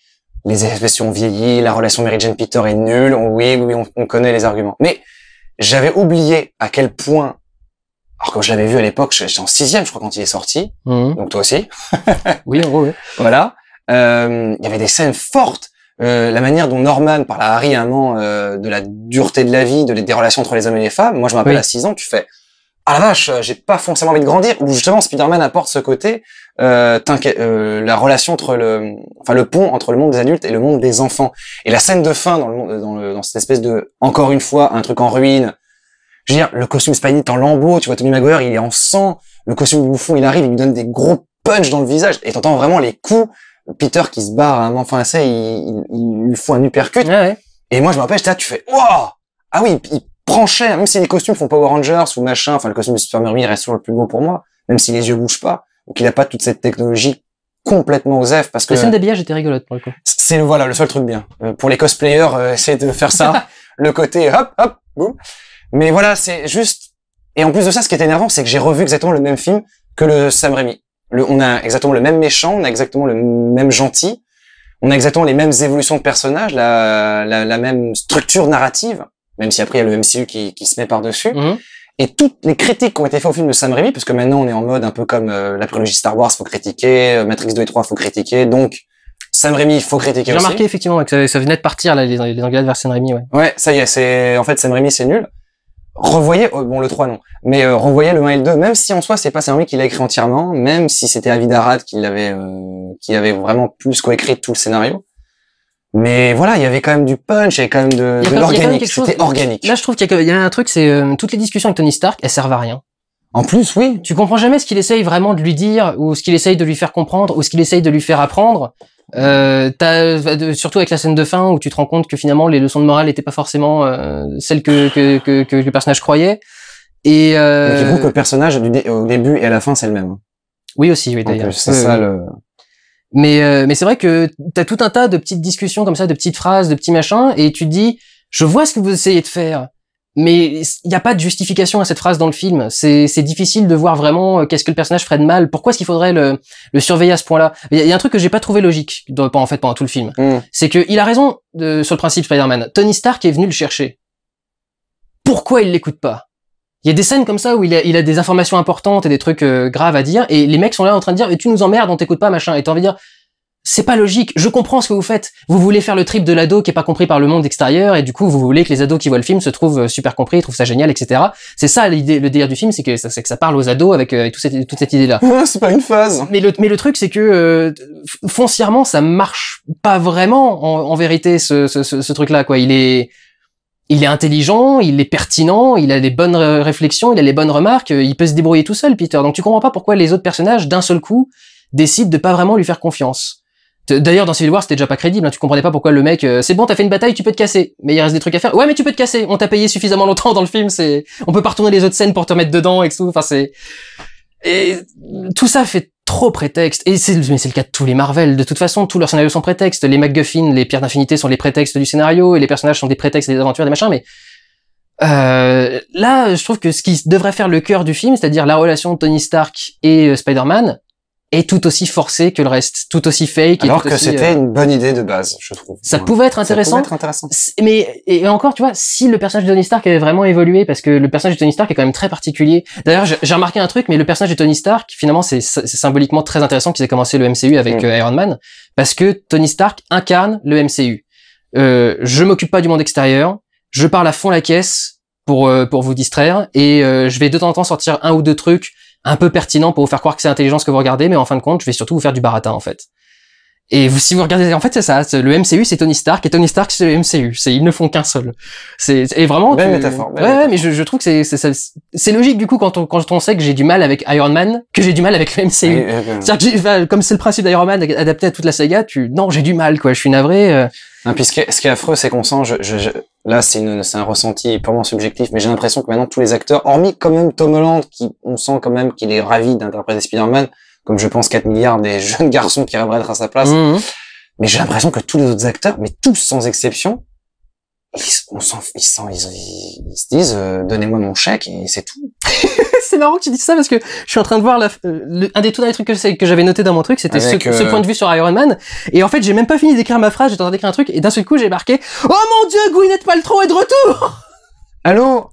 les effets ont vieilli, la relation Mary Jane Peter est nulle, oui, on connaît les arguments. Mais j'avais oublié à quel point, alors que je l'avais vu à l'époque, j'étais en 6e, je crois, quand il est sorti. Donc toi aussi. Oui, en gros, oui. Voilà. Il y avait des scènes fortes. La manière dont Norman parle à Harry à un moment de la dureté de la vie, des relations entre les hommes et les femmes. Moi, je me rappelle à 6 ans, tu fais, ah la vache, j'ai pas forcément envie de grandir, où justement Spider-Man apporte ce côté, la relation entre le pont entre le monde des adultes et le monde des enfants. Et la scène de fin dans cette espèce de, encore une fois, un truc en ruine. Je veux dire, le costume Spidey est en lambeaux, tu vois Tobey Maguire, il est en sang, le costume du bouffon, il arrive, il lui donne des gros punch dans le visage, et t'entends vraiment les coups, Peter qui se barre à un moment, enfin, il lui faut un uppercut. Ouais. Et moi, je me rappelle, j'étais là, tu fais, waouh! Ah oui, il prend cher, même si les costumes font Power Rangers ou machin, enfin, le costume de Superman reste toujours le plus beau pour moi, même si les yeux bougent pas, donc il a pas toute cette technologie complètement osef, parce que... La scène d'habillage était rigolote, pour le coup. C'est, voilà, le seul truc bien. Pour les cosplayers, essayez de faire ça. Le côté, hop, hop, boum. Mais voilà, c'est juste, et en plus de ça, ce qui est énervant, c'est que j'ai revu exactement le même film que le Sam Raimi. On a exactement le même méchant, on a exactement le même gentil, on a exactement les mêmes évolutions de personnages, la même structure narrative, même si après il y a le MCU qui se met par-dessus. Et toutes les critiques qui ont été faites au film de Sam Raimi, parce que maintenant on est en mode un peu comme la prélogie Star Wars, faut critiquer, Matrix 2 et 3, faut critiquer, donc Sam Raimi, faut critiquer aussi. J'ai remarqué effectivement que ça venait de partir là, les engueulades vers Sam Raimi, ouais. Ouais, ça y est, en fait Sam Raimi c'est nul. Revoyez, bon le 3 non, mais revoyez le 1 et le 2, même si en soi c'est pas Sam Raimi qui l'a écrit entièrement, même si c'était Avid Arad qui avait vraiment plus coécrit tout le scénario. Mais voilà, il y avait quand même du punch, il y avait quand même de l'organique, c'était organique. Là je trouve qu'il y a un truc, c'est toutes les discussions avec Tony Stark, elles servent à rien. En plus, oui. Tu comprends jamais ce qu'il essaye vraiment de lui dire, ou ce qu'il essaye de lui faire comprendre, ou ce qu'il essaye de lui faire apprendre. Surtout avec la scène de fin où tu te rends compte que finalement les leçons de morale n'étaient pas forcément celles que le personnage croyait. Et donc il prouve que le personnage au début et à la fin c'est le même. Oui aussi, oui d'ailleurs. C'est ça le. Mais c'est vrai que t'as tout un tas de petites discussions comme ça, de petites phrases, de petits machins, et tu te dis, je vois ce que vous essayez de faire, mais il n'y a pas de justification à cette phrase dans le film. C'est difficile de voir vraiment qu'est-ce que le personnage ferait de mal. Pourquoi est-ce qu'il faudrait le surveiller à ce point-là? Il y a un truc que j'ai pas trouvé logique pendant tout le film. C'est que il a raison sur le principe Spider-Man. Tony Stark est venu le chercher. Pourquoi il l'écoute pas? Il y a des scènes comme ça où il a des informations importantes et des trucs graves à dire, et les mecs sont là en train de dire, tu nous emmerdes, on t'écoute pas, machin. Et t'as envie de dire, c'est pas logique, je comprends ce que vous faites. Vous voulez faire le trip de l'ado qui est pas compris par le monde extérieur, et du coup vous voulez que les ados qui voient le film se trouvent super compris, trouvent ça génial, etc. C'est ça l'idée, le délire du film, c'est que ça parle aux ados avec toute cette idée-là. C'est pas une phase. Mais le truc, c'est que foncièrement, ça marche pas vraiment en vérité ce truc-là, quoi. Il est intelligent, il est pertinent, il a les bonnes réflexions, il a les bonnes remarques, il peut se débrouiller tout seul, Peter. Donc tu comprends pas pourquoi les autres personnages, d'un seul coup, décident de pas vraiment lui faire confiance. D'ailleurs, dans Civil War, c'était déjà pas crédible, hein. Tu comprenais pas pourquoi le mec, c'est bon, t'as fait une bataille, tu peux te casser. Mais il reste des trucs à faire. Ouais, mais tu peux te casser. On t'a payé suffisamment longtemps dans le film, on peut pas retourner les autres scènes pour te remettre dedans et tout. Enfin, et tout ça fait trop prétexte. Mais c'est le cas de tous les Marvel. De toute façon, tous leurs scénarios sont prétextes. Les MacGuffin, les pierres d'infinité sont les prétextes du scénario, et les personnages sont des prétextes des aventures, des machins, mais là, je trouve que ce qui devrait faire le cœur du film, c'est-à-dire la relation de Tony Stark et Spider-Man, est tout aussi forcé que le reste, tout aussi fake. Alors que c'était une bonne idée de base, je trouve. Ça pouvait être intéressant. Mais, et encore, tu vois, si le personnage de Tony Stark avait vraiment évolué, parce que le personnage de Tony Stark est quand même très particulier. D'ailleurs, j'ai remarqué un truc, mais le personnage de Tony Stark, finalement, c'est symboliquement très intéressant qu'ils aient commencé le MCU avec Iron Man, parce que Tony Stark incarne le MCU. Je m'occupe pas du monde extérieur, je parle à fond la caisse pour vous distraire, et je vais de temps en temps sortir un ou deux trucs un peu pertinent pour vous faire croire que c'est intelligent ce que vous regardez, mais en fin de compte, je vais surtout vous faire du baratin, en fait. Et si vous regardez, en fait, c'est ça, le MCU, c'est Tony Stark, et Tony Stark, c'est le MCU. Ils ne font qu'un seul. Et vraiment, belle métaphore. Ouais, mais je trouve que c'est logique, du coup, quand on sait que j'ai du mal avec Iron Man, que j'ai du mal avec le MCU. C'est-à-dire que comme c'est le principe d'Iron Man adapté à toute la saga, non, j'ai du mal, quoi, je suis navré. Non, puis ce qui est affreux, c'est qu'on sent, là, c'est un ressenti purement subjectif, mais j'ai l'impression que maintenant tous les acteurs, hormis quand même Tom Holland, on sent quand même qu'il est ravi d'interpréter Spider-Man, comme je pense 4 milliards des jeunes garçons qui rêveraient d'être à sa place. Mais j'ai l'impression que tous les autres acteurs, mais tous sans exception, ils se disent, donnez-moi mon chèque et c'est tout. C'est marrant que tu dises ça parce que je suis en train de voir un des tout derniers trucs que j'avais noté dans mon truc, c'était ce point de vue sur Iron Man. Et en fait, j'ai même pas fini d'écrire ma phrase, j'étais en train d'écrire un truc et d'un seul coup, j'ai marqué « Oh mon Dieu, Gwyneth Paltrow est de retour !» Allô,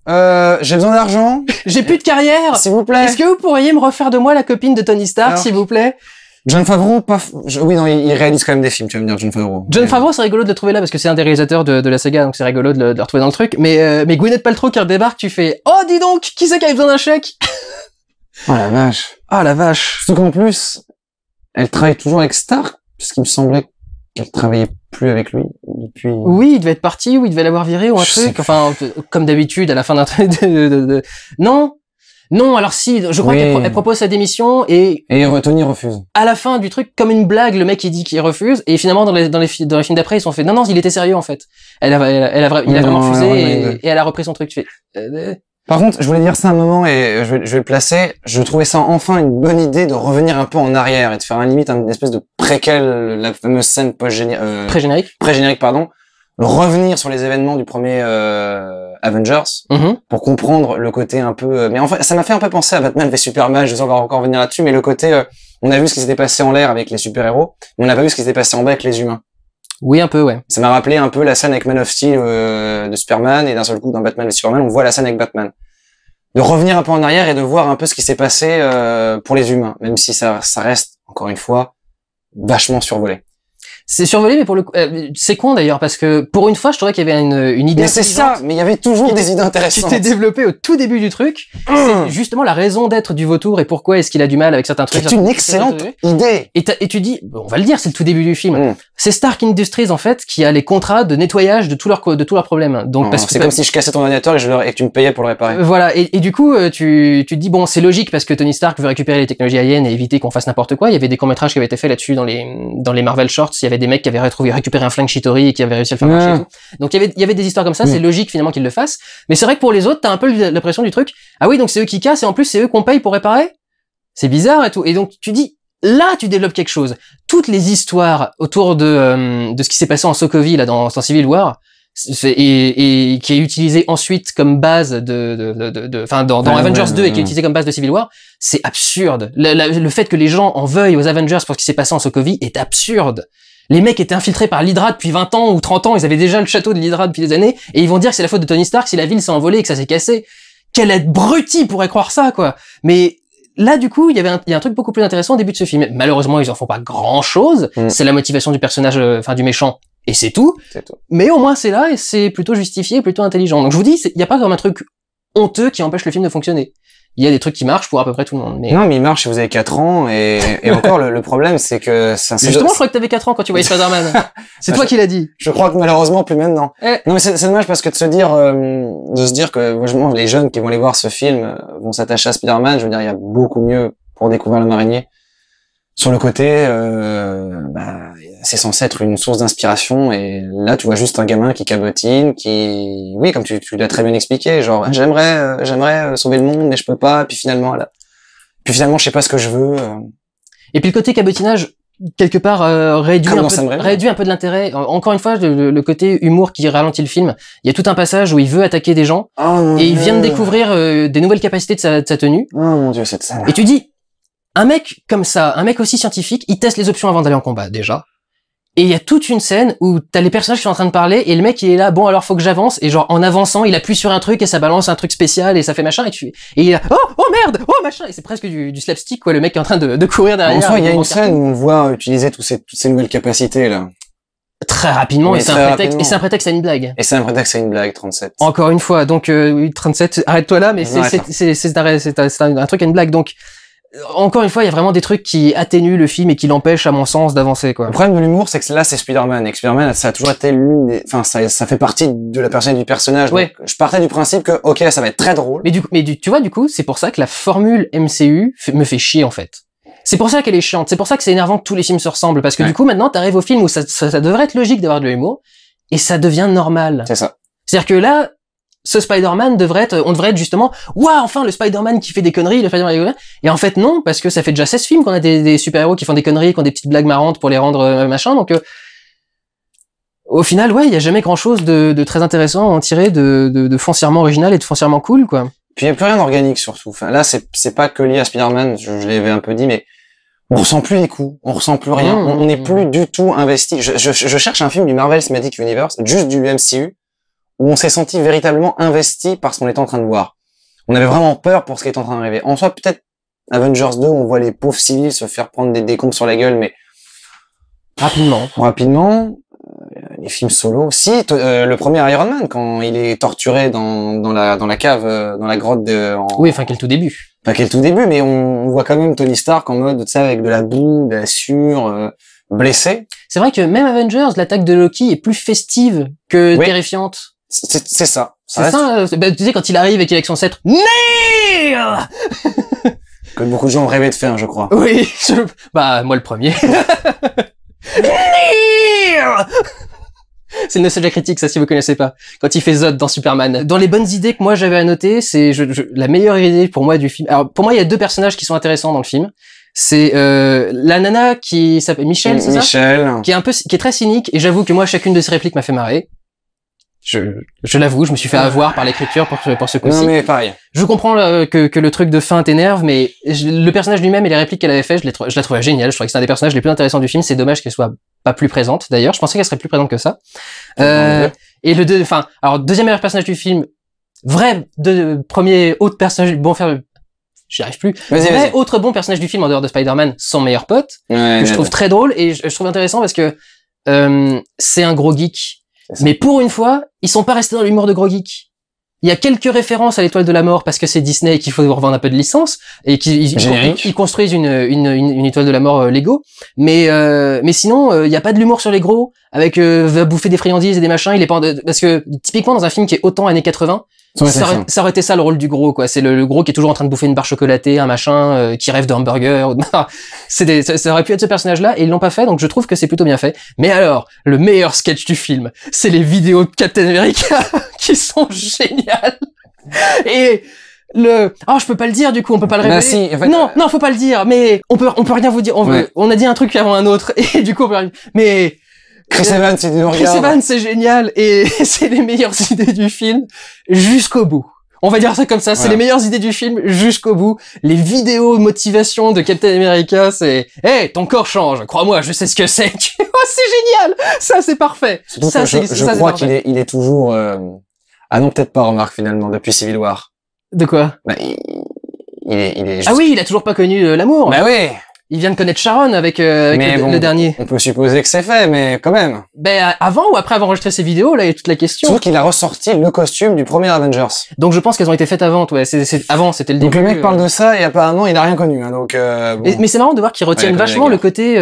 j'ai besoin d'argent. J'ai plus de carrière. S'il vous plaît. Est-ce que vous pourriez me refaire de moi la copine de Tony Stark, s'il vous plaît? John Favreau, oui, non, il réalise quand même des films, tu vas me dire, John Favreau. John Favreau, c'est rigolo de le trouver là, parce que c'est un des réalisateurs de la saga, donc c'est rigolo de le retrouver dans le truc. Mais Gwyneth Paltrow qui redébarque, tu fais, oh, dis donc, qui c'est qui a besoin d'un chèque? Oh la vache. Oh la vache. Surtout qu'en plus, elle travaille toujours avec Stark, puisqu'il me semblait qu'elle travaillait plus avec lui depuis... Oui, il devait être parti, ou il devait l'avoir viré, ou un truc. Enfin, comme d'habitude, à la fin d'un truc Non, alors si, je crois qu'elle propose sa démission et Tony refuse. À la fin du truc, comme une blague, le mec il dit qu'il refuse et finalement dans les films d'après ils sont fait non, il était sérieux en fait. Il a vraiment refusé et elle a repris son truc. Tu fais, Par contre, je voulais dire ça un moment et je vais le placer. Je trouvais ça enfin une bonne idée de revenir un peu en arrière et de faire une espèce de préquel, la fameuse scène pré-générique, pardon. Revenir sur les événements du premier Avengers pour comprendre le côté un peu mais en fait ça m'a fait un peu penser à Batman v Superman, je vais encore revenir là-dessus, mais le côté on a vu ce qui s'était passé en l'air avec les super-héros, mais on n'a pas vu ce qui s'était passé en bas avec les humains. Oui, un peu, ouais. Ça m'a rappelé un peu la scène avec Man of Steel de Superman, et d'un seul coup dans Batman v Superman on voit la scène avec Batman. De revenir un peu en arrière et de voir un peu ce qui s'est passé pour les humains, même si ça reste encore une fois vachement survolé. C'est survolé, mais pour le coup, c'est con d'ailleurs, parce que pour une fois, je trouvais qu'il y avait une idée. Mais c'est ça, mais il y avait toujours des idées intéressantes. Qui s'était développée au tout début du truc. C'est justement la raison d'être du vautour et pourquoi est-ce qu'il a du mal avec certains trucs. C'est une excellente idée. Et tu dis, on va le dire, c'est le tout début du film. C'est Stark Industries, en fait, qui a les contrats de nettoyage de tous leurs problèmes. Donc, parce que c'est comme si je cassais ton ordinateur et que tu me payais pour le réparer. Voilà. Et du coup, tu te dis, bon, c'est logique parce que Tony Stark veut récupérer les technologies aliens et éviter qu'on fasse n'importe quoi. Il y avait des courts-métrages qui avaient été faits là-dessus dans les Marvel Shorts. Il y avait des mecs qui avaient récupéré un flingue Chitauri et qui avaient réussi à le faire marcher et tout. Donc il y avait des histoires comme ça, c'est logique finalement qu'ils le fassent. Mais c'est vrai que pour les autres, t'as un peu l'impression du truc. Ah oui, donc c'est eux qui cassent et en plus c'est eux qu'on paye pour réparer. C'est bizarre et tout. Et donc tu dis, là tu développes quelque chose. Toutes les histoires autour de ce qui s'est passé en Sokovie là dans Civil War, et qui est utilisé ensuite comme base dans Avengers 2 et qui est utilisé comme base de Civil War, c'est absurde. Le fait que les gens en veuillent aux Avengers pour ce qui s'est passé en Sokovie est absurde. Les mecs étaient infiltrés par l'Hydra depuis 20 ans ou 30 ans, ils avaient déjà le château de l'Hydra depuis des années, et ils vont dire que c'est la faute de Tony Stark si la ville s'est envolée et que ça s'est cassé. Quel abruti pourrait croire ça, quoi. Mais là, du coup, il y a un truc beaucoup plus intéressant au début de ce film. Malheureusement, ils en font pas grand chose. C'est la motivation du personnage, du méchant. Et c'est tout. Mais au moins, c'est là et c'est plutôt justifié, plutôt intelligent. Donc, je vous dis, il y a pas comme un truc honteux qui empêche le film de fonctionner. Il y a des trucs qui marchent pour à peu près tout le monde. Mais... Non, mais il marche si vous avez 4 ans, et encore, le problème, c'est que... Justement, je crois que t'avais 4 ans quand tu voyais Spider-Man. C'est toi qui l'as dit. Je crois que malheureusement, plus maintenant. Non, mais c'est dommage parce que de se dire que, les jeunes qui vont aller voir ce film vont s'attacher à Spider-Man, je veux dire, il y a beaucoup mieux pour découvrir l'homme araignée. Sur le côté, c'est censé être une source d'inspiration, et là tu vois juste un gamin qui cabotine, oui, comme tu l'as très bien expliqué, genre j'aimerais sauver le monde mais je peux pas, puis finalement je sais pas ce que je veux. Et puis le côté cabotinage quelque part réduit un peu de l'intérêt. Encore une fois, le côté humour qui ralentit le film. Il y a tout un passage où il veut attaquer des gens et il vient de découvrir des nouvelles capacités de sa tenue. Oh mon Dieu, cette scène. Et tu dis, un mec comme ça, un mec aussi scientifique, il teste les options avant d'aller en combat, déjà. Et il y a toute une scène où t'as les personnages qui sont en train de parler et le mec il est là, bon alors faut que j'avance, et genre en avançant il appuie sur un truc et ça balance un truc spécial et ça fait machin, et il est là, oh merde, oh machin, et c'est presque du slapstick quoi, le mec est en train de courir derrière. En soi, il y a une scène où on voit utiliser toutes ces nouvelles capacités là. Très rapidement, et c'est un prétexte à une blague. Et c'est un prétexte à une blague, 37. Encore une fois, donc oui, 37, arrête-toi là, mais c'est un truc à une blague, donc encore une fois, il y a vraiment des trucs qui atténuent le film et qui l'empêchent, à mon sens, d'avancer, quoi. Le problème de l'humour, c'est que là, c'est Spider-Man. Et Spider-Man, ça a toujours été ça fait partie de la personnalité du personnage. Ouais. Donc, je partais du principe que, ok, ça va être très drôle. Tu vois, du coup, c'est pour ça que la formule MCU me fait chier, en fait. C'est pour ça qu'elle est chiante. C'est pour ça que c'est énervant que tous les films se ressemblent. Parce que du coup, maintenant, t'arrives au film où ça devrait être logique d'avoir de l'humour. Et ça devient normal. C'est ça. C'est-à-dire que là, ce Spider-Man on devrait être justement, waouh, enfin, le Spider-Man qui fait des conneries, le Spider-Man, et en fait, non, parce que ça fait déjà 16 films qu'on a des super-héros qui font des conneries, qui ont des petites blagues marrantes pour les rendre machin, donc, au final, ouais, il y a jamais grand-chose de très intéressant à en tirer de foncièrement original et de foncièrement cool, quoi. Puis il y a plus rien d'organique, surtout. Enfin, là, c'est pas que lié à Spider-Man, je l'avais un peu dit, mais on ressent plus les coups, on ressent plus rien, on n'est plus du tout investi. Je cherche un film du Marvel Cinematic Universe, juste du MCU, où on s'est senti véritablement investi par ce qu'on était en train de voir. On avait vraiment peur pour ce qui était en train d'arriver. En soi, peut-être Avengers 2, on voit les pauvres civils se faire prendre des décombres sur la gueule, mais rapidement. Les films solo. Si, le premier Iron Man, quand il est torturé dans la cave, dans la grotte Oui, enfin, quel tout début. Enfin, quel tout début, mais on voit quand même Tony Stark en mode, tu sais, avec de la boue, de la sueur, blessé. C'est vrai que même Avengers, l'attaque de Loki est plus festive que terrifiante. C'est ça. C'est ça. Bah, tu sais, quand il arrive et qu'il est avec son sceptre, NEER que beaucoup de gens ont rêvé de faire, je crois. Oui, bah, moi le premier. NEER C'est une nostalgie critique, ça, si vous connaissez pas. Quand il fait Zod dans Superman. Dans les bonnes idées que moi j'avais à noter, c'est la meilleure idée pour moi du film. Alors, pour moi, il y a deux personnages qui sont intéressants dans le film. C'est la nana qui s'appelle Michelle, c'est ça? Michelle. Qui est très cynique, et j'avoue que moi, chacune de ses répliques m'a fait marrer. Je l'avoue, je me suis fait avoir par l'écriture pour ce coup-ci. Non, mais pareil. Je comprends que le truc de fin t'énerve, mais le personnage lui-même et les répliques qu'elle avait fait, je la trouvais géniale. Je trouvais que c'est un des personnages les plus intéressants du film. C'est dommage qu'elle soit pas plus présente, d'ailleurs. Je pensais qu'elle serait plus présente que ça. Et alors, deuxième meilleur personnage du film, premier autre personnage, j'y arrive plus. Vrai autre bon personnage du film en dehors de Spider-Man, son meilleur pote, que je trouve très drôle et je trouve intéressant parce que, c'est un gros geek. Mais pour une fois, ils sont pas restés dans l'humour de gros geek. Il y a quelques références à l'Étoile de la Mort parce que c'est Disney et qu'il faut revendre un peu de licence et qu'ils construisent une Étoile de la Mort Lego. Mais sinon, il y a pas de l'humour sur les gros avec va bouffer des friandises et des machins. Il est pas parce que typiquement dans un film qui est autant années 80, ça aurait été ça le rôle du gros, quoi. C'est le gros qui est toujours en train de bouffer une barre chocolatée, un machin, qui rêve de hamburger. Ça aurait pu être ce personnage-là et ils l'ont pas fait, donc je trouve que c'est plutôt bien fait. Mais alors, le meilleur sketch du film, c'est les vidéos de Captain America qui sont géniales. Et je peux pas le dire, du coup, on peut pas le révéler. Bah si, en fait, non, faut pas le dire, mais on peut rien vous dire. On a dit un truc avant un autre, et du coup, mais Chris Evans, c'est du regard. Chris Evans, c'est génial, et c'est les meilleures idées du film jusqu'au bout. On va dire ça comme ça, c'est les meilleures idées du film jusqu'au bout. Les vidéos motivation de Captain America, c'est hey, ton corps change, crois-moi, je sais ce que c'est. Oh, c'est génial. Ça, c'est parfait. Ça, je crois qu'il est toujours ah non, peut-être pas, remarque, finalement, depuis Civil War. De quoi? Bah, il est juste... Ah oui, il a toujours pas connu l'amour. Bah oui. Il vient de connaître Sharon avec le dernier. On peut supposer que c'est fait, mais quand même. Ben, avant ou après avoir enregistré ces vidéos, là, il y a toute la question. Surtout qu'il a ressorti le costume du premier Avengers. Donc je pense qu'elles ont été faites avant, ouais. Avant, c'était le début. Donc le mec parle de ça et apparemment il a rien connu, hein, donc bon. Mais c'est marrant de voir qu'ils retiennent vachement le côté,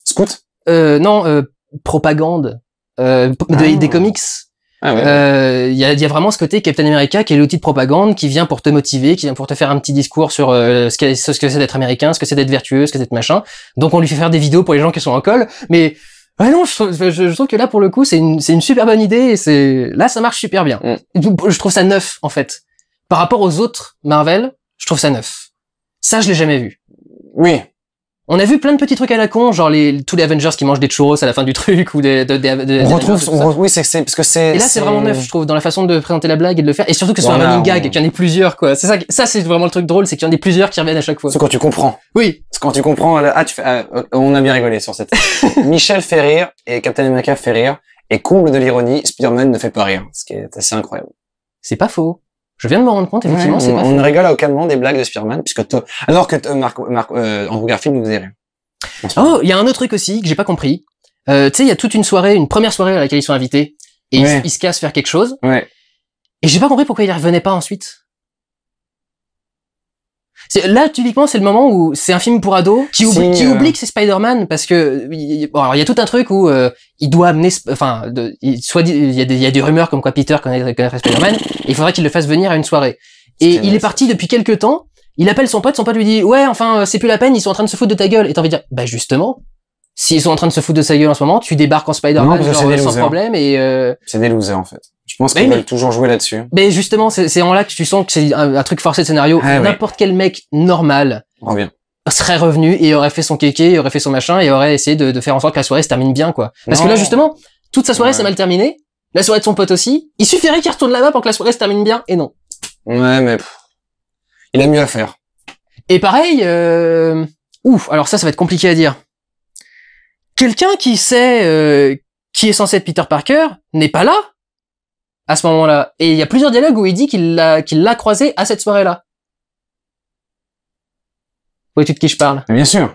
Scout? Propagande, des comics. Ah ouais. Il y a vraiment ce côté Captain America qui est l'outil de propagande qui vient pour te motiver, qui vient pour te faire un petit discours sur ce que c'est d'être américain, ce que c'est d'être vertueux, ce que c'est d'être machin. Donc on lui fait faire des vidéos pour les gens qui sont en col, mais non, je trouve que là pour le coup c'est une super bonne idée et là ça marche super bien. Je trouve ça neuf en fait. Par rapport aux autres Marvel, je trouve ça neuf. Ça je l'ai jamais vu. Oui. On a vu plein de petits trucs à la con, genre tous les Avengers qui mangent des churros à la fin du truc ou on retrouve oui, c'est parce que c'est. Et là, c'est vraiment neuf, je trouve, dans la façon de présenter la blague et de le faire. Et surtout que ce soit un running gag, qu'il y en ait plusieurs, quoi. C'est ça, c'est vraiment le truc drôle, c'est qu'il y en ait plusieurs qui reviennent à chaque fois. C'est quand tu comprends. Oui. C'est quand tu comprends, on a bien rigolé sur cette. Michel fait rire et Captain America fait rire. Et comble de l'ironie, Spider-Man ne fait pas rire. Ce qui est assez incroyable. C'est pas faux. Je viens de me rendre compte, effectivement, c'est pas faux. On ne rigole à aucun moment des blagues de Spider-Man, alors que Andrew Garfield nous faisait rire. Oh, il y a un autre truc aussi que j'ai pas compris. Tu sais, il y a toute une première soirée à laquelle ils sont invités, et ils se cassent faire quelque chose. Ouais. Et j'ai pas compris pourquoi ils revenaient pas ensuite. Là, typiquement, c'est le moment où c'est un film pour ados qui oublie que c'est Spider-Man parce que alors il y a tout un truc où il doit amener, il y a des rumeurs comme quoi Peter connaîtrait Spider-Man, et il faudrait qu'il le fasse venir à une soirée. Et il est parti depuis quelques temps. Il appelle son pote lui dit ouais, enfin c'est plus la peine, ils sont en train de se foutre de ta gueule. Et t'as envie de dire bah justement, s'ils sont en train de se foutre de sa gueule en ce moment, tu débarques en Spider-Man sans problème et c'est des losers en fait. Je pense qu'ils veulent toujours jouer là-dessus. Mais justement, c'est en là que tu sens que c'est un truc forcé de scénario. N'importe quel mec normal serait revenu et aurait fait son kéké, aurait fait son machin et aurait essayé de faire en sorte que la soirée se termine bien, quoi. Parce que là, justement, toute sa soirée s'est mal terminée. La soirée de son pote aussi. Il suffirait qu'il retourne là-bas pour que la soirée se termine bien, et non. Ouais, mais il a mieux à faire. Et pareil, alors ça va être compliqué à dire. Quelqu'un qui sait qui est censé être Peter Parker n'est pas là à ce moment-là. Et il y a plusieurs dialogues où il dit qu'il l'a croisé à cette soirée-là. Vois-tu de qui je parle? Bien sûr.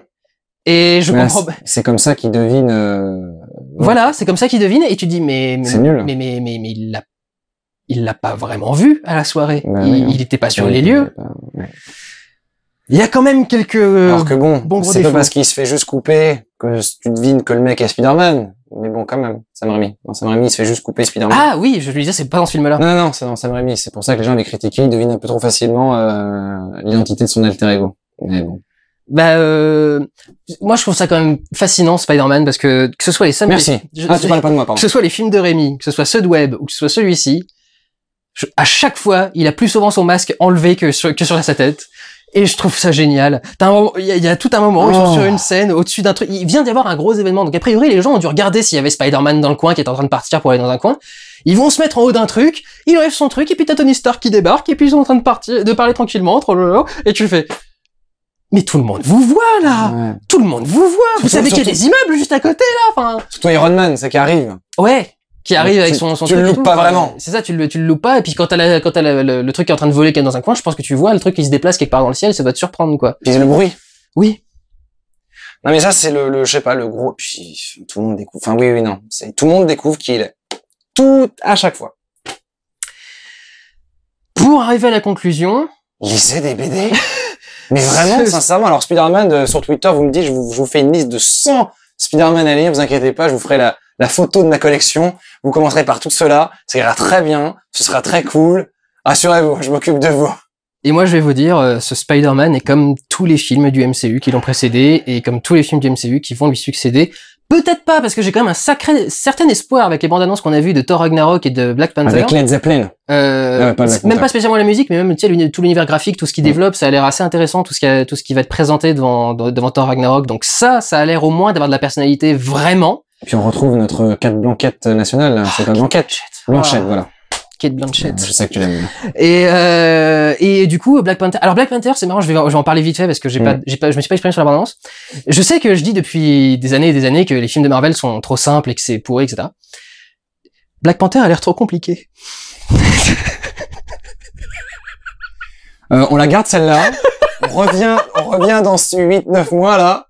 Et je comprends. C'est comme ça qu'il devine. Voilà, c'est comme ça qu'il devine et tu dis mais c'est nul. Mais il l'a pas vraiment vu à la soirée. Bah, il était pas sur les lieux. Il y a quand même quelques. Alors que bon, c'est pas parce qu'il se fait juste couper que tu devines que le mec est Spider-Man. Mais bon, quand même, Sam Raimi. Dans Sam Raimi, il se fait juste couper Spider-Man. Ah oui, je lui disais, c'est pas dans ce film-là. Non, c'est dans Sam Raimi. C'est pour ça que les gens avaient critiqué, ils devinent un peu trop facilement l'identité de son alter ego. Mais bon. Bah, moi je trouve ça quand même fascinant Spider-Man parce que ce soit les Sam. Merci. Tu parles pas de moi, pardon. Que ce soit les films de Raimi, que ce soit ceux de Webb ou que ce soit celui-ci, à chaque fois, il a plus souvent son masque enlevé que sur sa tête. Et je trouve ça génial. Il y a tout un moment où ils sont sur une scène, au-dessus d'un truc. Il vient d'y avoir un gros événement. Donc, a priori, les gens ont dû regarder s'il y avait Spider-Man dans le coin qui est en train de partir pour aller dans un coin. Ils vont se mettre en haut d'un truc, il enlève son truc, et puis t'as Tony Stark qui débarque, et puis ils sont en train de parler tranquillement, et tu fais, mais tout le monde vous voit, là! Ouais. Tout le monde vous voit! Vous savez qu'il y a des immeubles juste à côté, là, enfin. Surtout Iron Man, c'est qui arrive. Ouais. Qui arrive avec son tu le loupes pas vraiment. C'est ça, tu le loupes pas, et puis quand t'as le truc qui est en train de voler qui est dans un coin, je pense que tu vois le truc qui se déplace quelque part dans le ciel, ça va te surprendre, quoi. Puis le bruit. Oui. Non, mais ça, c'est je sais pas, le gros, puis tout le monde découvre, enfin, oui, non. Tout le monde découvre qui il est. Tout, à chaque fois. Pour arriver à la conclusion. Lisez des BD. Mais vraiment, sincèrement, alors Spider-Man, sur Twitter, vous me dites, je vous fais une liste de 100 Spider-Man à lire, vous inquiétez pas, je vous ferai la photo de ma collection. Vous commencerez par tout cela. Ça ira très bien. Ce sera très cool. Rassurez-vous, je m'occupe de vous. Et moi, je vais vous dire, ce Spider-Man est comme tous les films du MCU qui l'ont précédé et comme tous les films du MCU qui vont lui succéder. Peut-être pas, parce que j'ai quand même un certain espoir avec les bandes annonces qu'on a vues de Thor Ragnarok et de Black Panther. Avec Led Zeppelin. Même pas spécialement la musique, mais même, tu sais, tout l'univers graphique, tout ce qu'il développe, ça a l'air assez intéressant, tout ce qui va être présenté devant Thor Ragnarok. Donc ça a l'air au moins d'avoir de la personnalité vraiment. Puis on retrouve notre Kate Blanchett nationale, c'est pas Blanchett. Blanchett, voilà. Kate Blanchett. Je sais que tu l'aimes. Et du coup, Black Panther. Alors Black Panther, c'est marrant, je vais en parler vite fait parce que je me suis pas exprimé sur la bande-annonce. Je sais que je dis depuis des années et des années que les films de Marvel sont trop simples et que c'est pourri, etc. Black Panther a l'air trop compliqué. On la garde celle-là. on revient dans 8-9 mois là.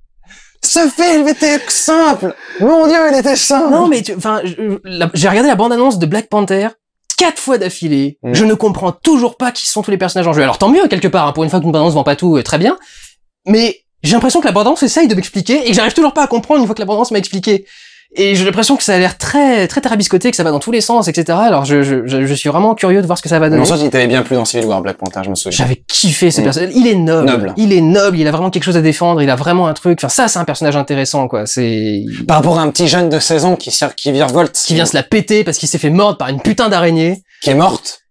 Ce film était simple. Mon Dieu, il était simple. Non, mais j'ai regardé la bande-annonce de Black Panther 4 fois d'affilée. Je ne comprends toujours pas qui sont tous les personnages en jeu. Alors tant mieux quelque part, hein, pour une fois qu'une bande-annonce vend pas tout, très bien. Mais j'ai l'impression que la bande-annonce essaye de m'expliquer et que j'arrive toujours pas à comprendre une fois que la bande-annonce m'a expliqué. Et j'ai l'impression que ça a l'air très tarabiscoté, que ça va dans tous les sens, etc. Alors je suis vraiment curieux de voir ce que ça va donner. En soi, il t'avait bien plu dans Civil War, Black Panther, je me souviens. J'avais kiffé ce personnage. Il est noble. Il est noble. Il a vraiment quelque chose à défendre. Il a vraiment un truc. Enfin, ça, c'est un personnage intéressant, quoi. C'est par rapport à un petit jeune de 16 ans qui virevolte, qui vient se la péter parce qu'il s'est fait mordre par une putain d'araignée. Qui est morte.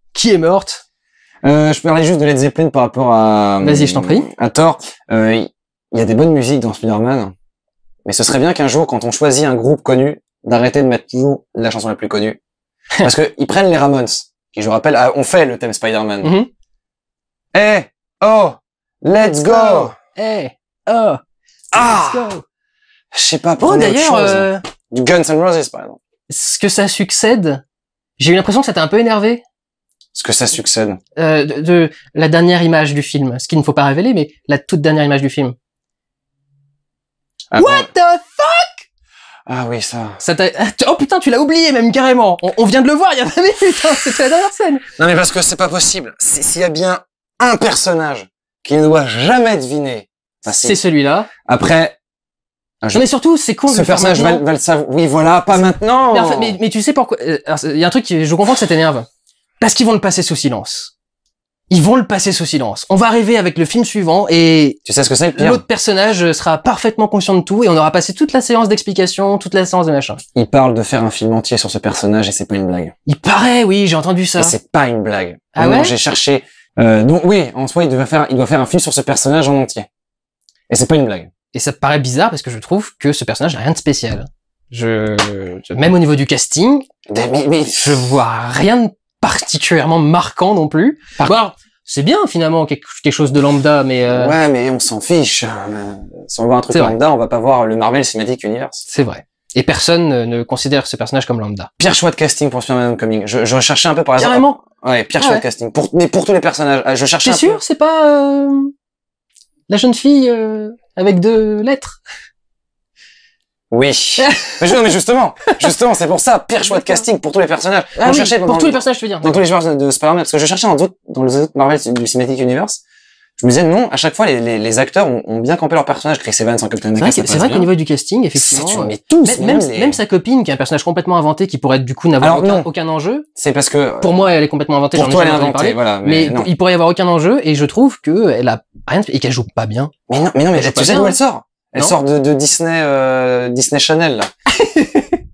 Je parlais juste de Led Zeppelin par rapport à. Vas-y, je t'en prie. À Thor. Il y a des bonnes musiques dans Spider-Man. Mais ce serait bien qu'un jour, quand on choisit un groupe connu, d'arrêter de mettre toujours la chanson la plus connue. Parce que ils prennent les Ramones, qui, je rappelle, ont fait le thème Spider-Man. Hey, oh, let's go! Hey, oh, let's go! Je sais pas, prenez autre chose. Du Guns N' Roses, par exemple. Ce que ça succède, j'ai eu l'impression que ça t'a un peu énervé. Ce que ça succède. De la dernière image du film. Ce qu'il ne faut pas révéler, mais la toute dernière image du film. What the fuck? Ah oui, ça. Oh putain, tu l'as oublié même carrément. On vient de le voir il y a 20 minutes, hein. C'était la dernière scène. Non mais parce que c'est pas possible. S'il y a bien un personnage qui ne doit jamais deviner, c'est celui-là. Après. Non mais surtout, c'est con. Ce personnage va le savoir. Oui, voilà, pas maintenant. Mais tu sais pourquoi? Il y a un truc je comprends que ça t'énerve. Parce qu'ils vont le passer sous silence. Ils vont le passer sous silence. On va arriver avec le film suivant et tu sais ce que c'est le pire. L'autre personnage sera parfaitement conscient de tout et on aura passé toute la séance d'explication, toute la séance de machin. Il parle de faire un film entier sur ce personnage et c'est pas une blague. Il paraît, oui, j'ai entendu ça. Et c'est pas une blague. Ah ouais? J'ai cherché. Donc oui, en soi, il doit faire un film sur ce personnage en entier. Et c'est pas une blague. Et ça me paraît bizarre parce que je trouve que ce personnage n'a rien de spécial. Même au niveau du casting, je vois rien de particulièrement marquant non plus. C'est bien finalement quelque chose de lambda, mais ouais, mais on s'en fiche. Si on voit un truc lambda, on va pas voir le Marvel Cinematic Universe. C'est vrai. Et personne ne considère ce personnage comme lambda. Pire choix de casting pour Spider-Man Homecoming. Je recherchais un peu par exemple. Carrément. Ouais, pire choix de casting. Mais pour tous les personnages, je cherchais. T'es sûr, c'est pas La jeune fille avec 2 lettres. Oui. mais justement, c'est pour ça, pire choix de casting pour tous les personnages. Ah oui, pour tous les personnages, je veux dire. Dans tous les joueurs de Spider-Man, parce que je cherchais dans les autres Marvel du Cinematic Universe, je me disais non, à chaque fois les acteurs ont bien campé leur personnage. Chris Evans en Captain America. C'est vrai qu'au niveau du casting, effectivement, mais tous, même sa copine, qui est un personnage complètement inventé, qui pourrait du coup n'avoir aucun enjeu. C'est parce que pour moi, elle est complètement inventée. Pour toi, elle est inventée, voilà. Mais il pourrait y avoir aucun enjeu, et je trouve que elle a rien et qu'elle joue pas bien. Mais tu sais d'où elle sort? Elle sort de Disney, Disney Channel là.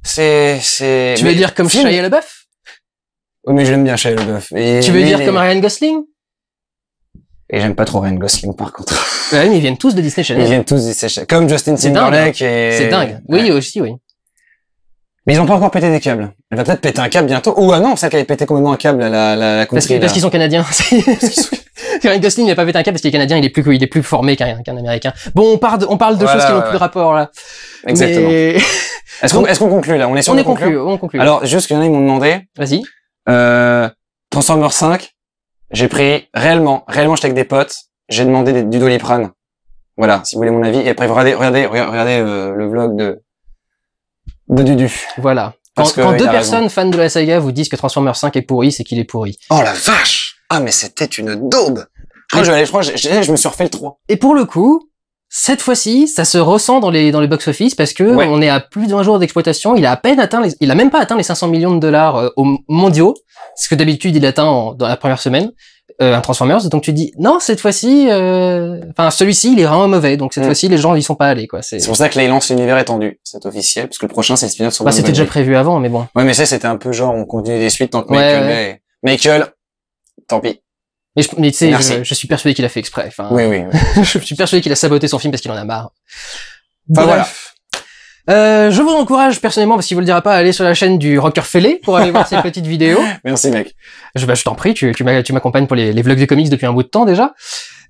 Tu veux dire comme Shia LaBeouf? Oui, mais je l'aime bien Shia LaBeouf. Tu veux dire comme Ryan Gosling? Et j'aime pas trop Ryan Gosling, par contre. Ouais, mais ils viennent tous de Disney Channel. Ils viennent tous de Disney Channel. Comme Justin Timberlake C'est dingue. Oui, aussi, oui. Mais ils ont pas encore pété des câbles. Elle va peut-être péter un câble bientôt. Ou non, celle qui avait pété complètement un câble, la country. Parce qu'ils sont canadiens. Ryan Gosling n'a pas pété un câble parce qu'il est canadien, il est plus formé qu'un américain. Bon, on parle de choses qui n'ont plus de rapport, là. Exactement. Mais... Est-ce qu'on conclut, là? On est sûr de conclure? On conclut. Alors, juste qu'il y en a, ils m'ont demandé. Vas-y. Transformers 5. J'ai pris, réellement, j'étais avec des potes, j'ai demandé du Doliprane. Voilà, si vous voulez mon avis. Et après, regardez le vlog de Dudu. Voilà. Quand 2 personnes fans de la saga vous disent que Transformers 5 est pourri, c'est qu'il est pourri. Oh la vache! Ah, mais c'était une daube! Je me suis refait le 3. Et pour le coup, cette fois-ci, ça se ressent dans les box-office parce que on est à plus d'1 jour d'exploitation. Il a même pas atteint les 500 millions de dollars mondiaux. Ce que d'habitude il atteint dans la première semaine, un Transformers. Donc tu dis, non, cette fois-ci, celui-ci, il est vraiment mauvais. Donc cette fois-ci, les gens, ils sont pas allés, quoi. C'est pour ça que là, ils lancent l'univers étendu. C'est officiel, parce que le prochain, c'est le spin-off sur c'était déjà prévu avant, mais bon. Ouais, mais ça, c'était un peu genre, on continue les suites tant que Michael, tant pis. Mais tu sais, je suis persuadé qu'il a fait exprès. Enfin, oui. Je suis persuadé qu'il a saboté son film parce qu'il en a marre. Bref. Je vous encourage personnellement, parce qu'il vous le dira pas, à aller sur la chaîne du Rocker Fêlé pour aller voir ces petites vidéos. Merci mec. Je t'en prie, tu m'accompagnes pour les vlogs de comics depuis un bout de temps déjà.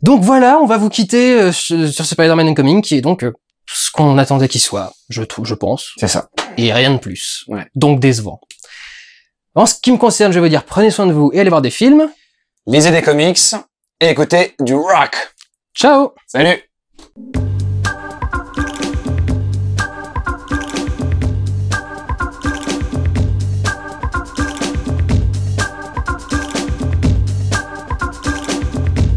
Donc voilà, on va vous quitter sur Spider-Man Homecoming, qui est donc ce qu'on attendait qu'il soit, je pense. C'est ça. Et rien de plus. Ouais. Donc décevant. En ce qui me concerne, je vais vous dire, prenez soin de vous et allez voir des films. Lisez des comics et écoutez du rock. Ciao. Salut.